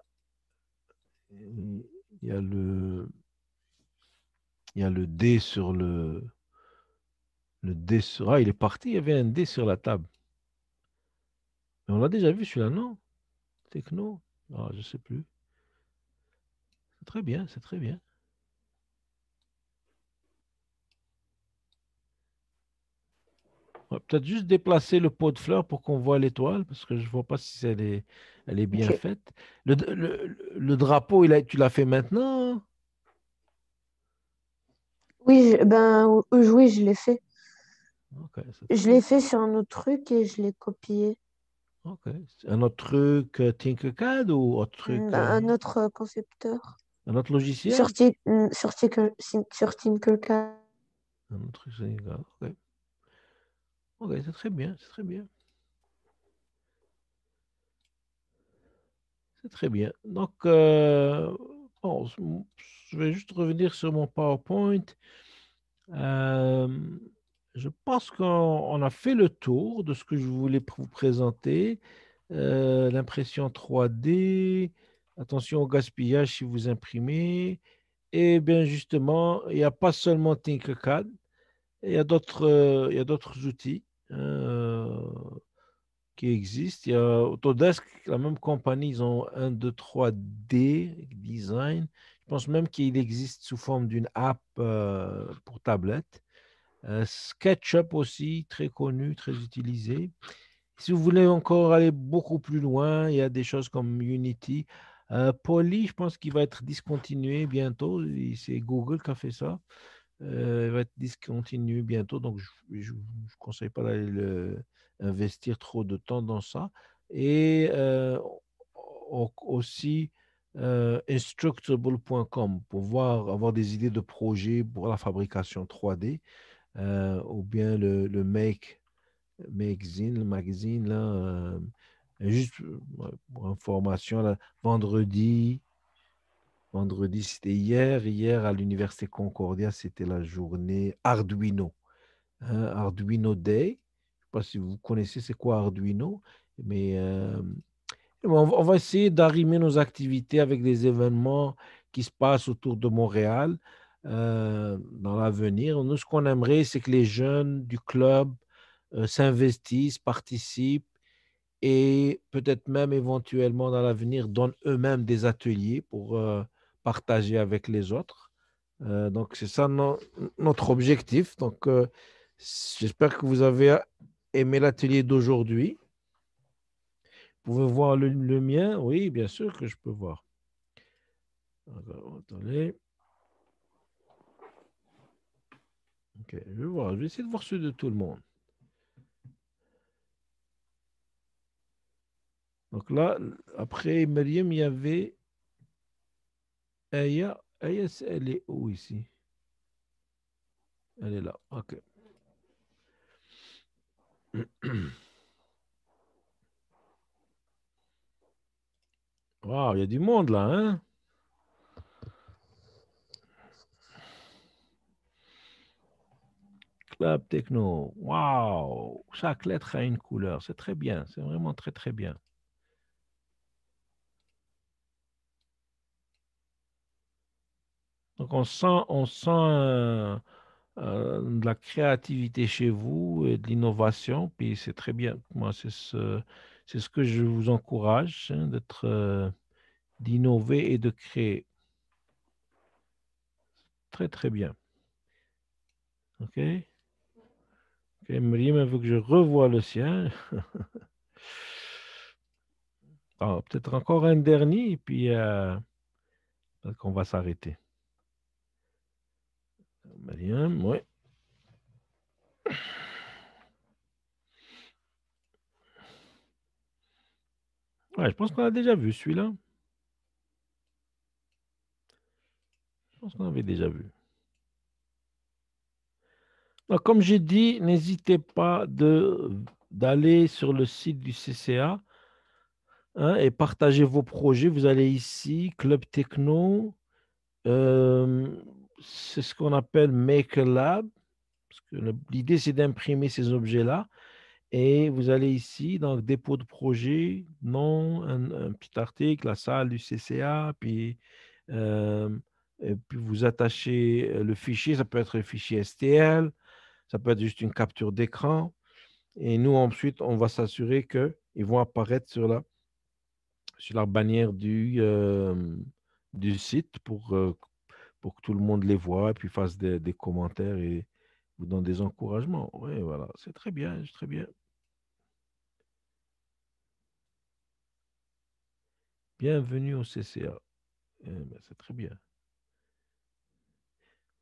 S1: il y a le dé sur le dé sur. Ah, il est parti, il y avait un dé sur la table. Mais on l'a déjà vu celui-là, non? Techno? Ah, je sais plus. C'est très bien, c'est très bien. va peut-être juste déplacer le pot de fleurs pour qu'on voit l'étoile, parce que je ne vois pas si elle est bien
S3: Ok.
S1: faite. Le drapeau, tu l'as fait maintenant?
S3: Oui, oui, je l'ai fait.
S1: Ok, c'est très
S3: Je
S1: bien.
S3: l'ai fait sur un autre truc et je l'ai copié.
S1: Ok. Un autre truc, Tinkercad ou autre truc,
S3: Un autre concepteur
S1: un autre logiciel?
S3: Sur Tinkercad.
S1: Un autre truc, ok. Ok, c'est très bien, c'est très bien. C'est très bien. Donc, bon, je vais juste revenir sur mon PowerPoint. Euh, je pense qu'on a fait le tour de ce que je voulais vous présenter. L'impression 3D, attention au gaspillage si vous imprimez. Et bien justement, il n'y a pas seulement Tinkercad, il y a d'autres outils, hein, qui existent. Il y a Autodesk, la même compagnie, ils ont un 2 3D design. Je pense même qu'il existe sous forme d'une app pour tablette. SketchUp aussi, très connu, très utilisé. Si vous voulez encore aller beaucoup plus loin, il y a des choses comme Unity. Poly, je pense qu'il va être discontinué bientôt. C'est Google qui a fait ça. Il va être discontinué bientôt, donc je ne conseille pas d'aller investir trop de temps dans ça. Et aussi instructable.com pour avoir des idées de projets pour la fabrication 3D, ou bien le magazine là, juste ouais, pour information, là, vendredi, c'était hier. Hier, à l'Université Concordia, c'était la journée Arduino, hein, Arduino Day. Je ne sais pas si vous connaissez c'est quoi Arduino, mais on va essayer d'arrimer nos activités avec des événements qui se passent autour de Montréal dans l'avenir. Nous, ce qu'on aimerait, c'est que les jeunes du club s'investissent, participent et peut-être même éventuellement dans l'avenir donnent eux-mêmes des ateliers pour partager avec les autres. Donc, c'est ça notre objectif. Donc, j'espère que vous avez aimé l'atelier d'aujourd'hui. Vous pouvez voir le mien? Oui, bien sûr que je peux voir. Alors, attendez. Ok, je vais voir. Je vais essayer de voir ceux de tout le monde. Donc là, après Myriam, il y avait Aya. Aya, elle est où ici? Elle est là. Ok. Waouh, il y a du monde là, hein? Club Techno. Waouh! Chaque lettre a une couleur. C'est très bien. C'est vraiment très, très bien. Donc, on sent de la créativité chez vous et de l'innovation. Puis, c'est très bien. Moi, c'est ce que je vous encourage, hein, d'innover et de créer. Très, très bien. OK? Ok, Mriem veut que je revoie le sien. Ah, peut-être encore un dernier, et puis peut-être qu'on va s'arrêter. Mriem, oui. Ouais, je pense qu'on a déjà vu celui-là. Je pense qu'on avait déjà vu. Donc, comme j'ai dit, n'hésitez pas d'aller sur le site du CCA, hein, et partager vos projets. Vous allez ici, Club Techno. euh, c'est ce qu'on appelle Maker Lab. Parce que l'idée, c'est d'imprimer ces objets-là. Et vous allez ici, dans dépôt de projet, nom, un petit article, la salle du CCA, euh, et puis vous attachez le fichier. Ça peut être un fichier STL, ça peut être juste une capture d'écran. Et nous, ensuite, on va s'assurer qu'ils vont apparaître sur la bannière du site pour que tout le monde les voit et puis fasse des commentaires vous donne des encouragements. Oui, voilà, c'est très bien, c'est très bien. Bienvenue au CCA. Ben, c'est très bien.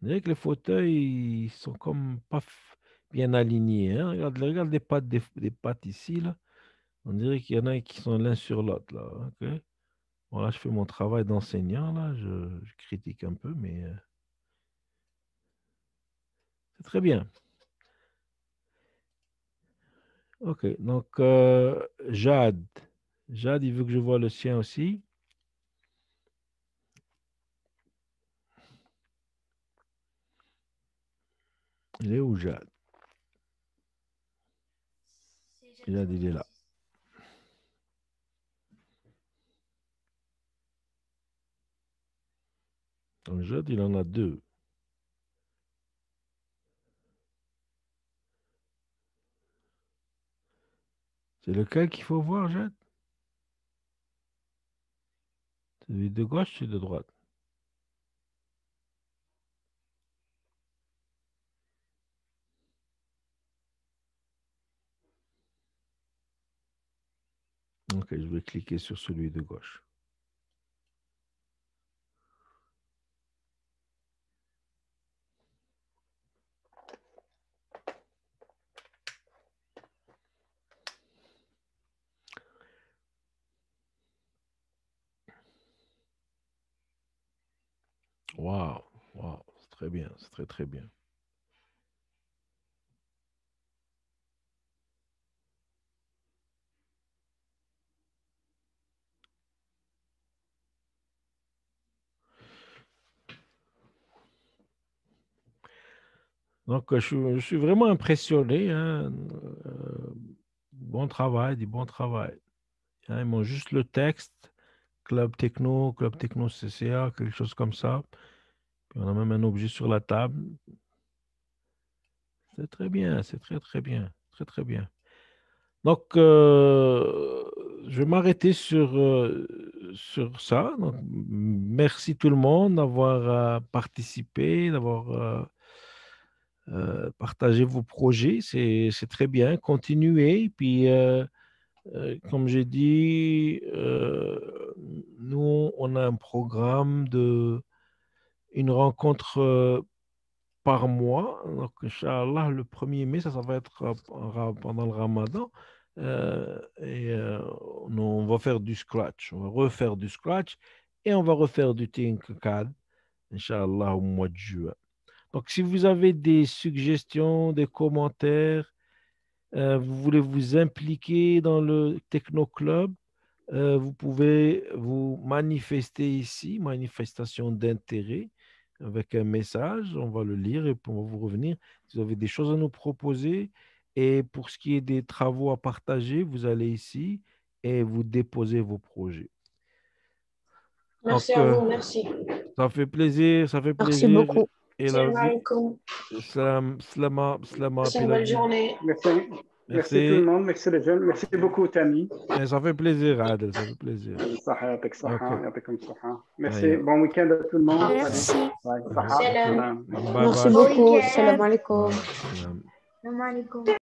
S1: On dirait que les fauteuils ils sont comme pas bien alignés. Hein. Regarde les pattes ici, là. On dirait qu'il y en a qui sont l'un sur l'autre, là. Ok. Bon, là, je fais mon travail d'enseignant, là. Je critique un peu, mais c'est très bien. Ok, donc Jade. Jade, il veut que je voie le sien aussi. Il est où, Jade? Jade, il est là. Donc, Jade, il en a deux. C'est lequel qu'il faut voir, Jade? Celui de gauche, celui de droite. Ok, je vais cliquer sur celui de gauche. Waouh, waouh, c'est très bien, c'est très très bien. Donc, je suis vraiment impressionné. Hein. Bon travail, du bon travail. Hein, ils m'ont juste le texte, Club Techno CCA, quelque chose comme ça. Puis on a même un objet sur la table. C'est très bien, c'est très très bien, très très bien. Donc, je vais m'arrêter sur ça. Donc, merci tout le monde d'avoir participé, d'avoir partagé vos projets. C'est très bien. Continuez. Puis, comme j'ai dit, nous, on a un programme de une rencontre par mois. Donc, Inch'Allah, le 1er mai, ça va être pendant le Ramadan. On va faire du scratch. On va refaire du scratch et on va refaire du Tinkercad, Inch'Allah, au mois de juin. Donc, si vous avez des suggestions, des commentaires, vous voulez vous impliquer dans le Techno Club, vous pouvez vous manifester ici, manifestation d'intérêt, avec un message. On va le lire et puis on va vous revenir. Si vous avez des choses à nous proposer. Et pour ce qui est des travaux à partager, vous allez ici et vous déposez vos projets.
S2: Merci
S1: Donc,
S2: à vous, merci.
S1: ça fait plaisir, ça fait
S3: Merci
S1: plaisir.
S3: beaucoup.
S1: Et la
S2: Salam
S1: vie,
S2: alaikum.
S1: slama,
S2: Passez
S1: puis
S2: une
S1: la
S2: bonne
S1: vie.
S2: journée.
S4: Merci tout le
S1: Merci.
S4: monde, merci les jeunes, merci beaucoup Tami.
S1: Et ça fait plaisir, Adel, ça fait plaisir.
S4: صحة يعطيك
S1: OK.
S4: الصحة يعطيكم الصحة. Merci,
S1: Aïe.
S4: bon week-end à tout le monde.
S5: Merci.
S4: Salut.
S1: Aïe.
S4: صحة.
S2: Salam.
S4: سلام.
S1: Bye
S3: Merci
S1: bye.
S5: Bon
S3: beaucoup.
S5: week-end.
S3: Salam alaikum.
S1: Bye. Salam.
S5: Salam alaikum.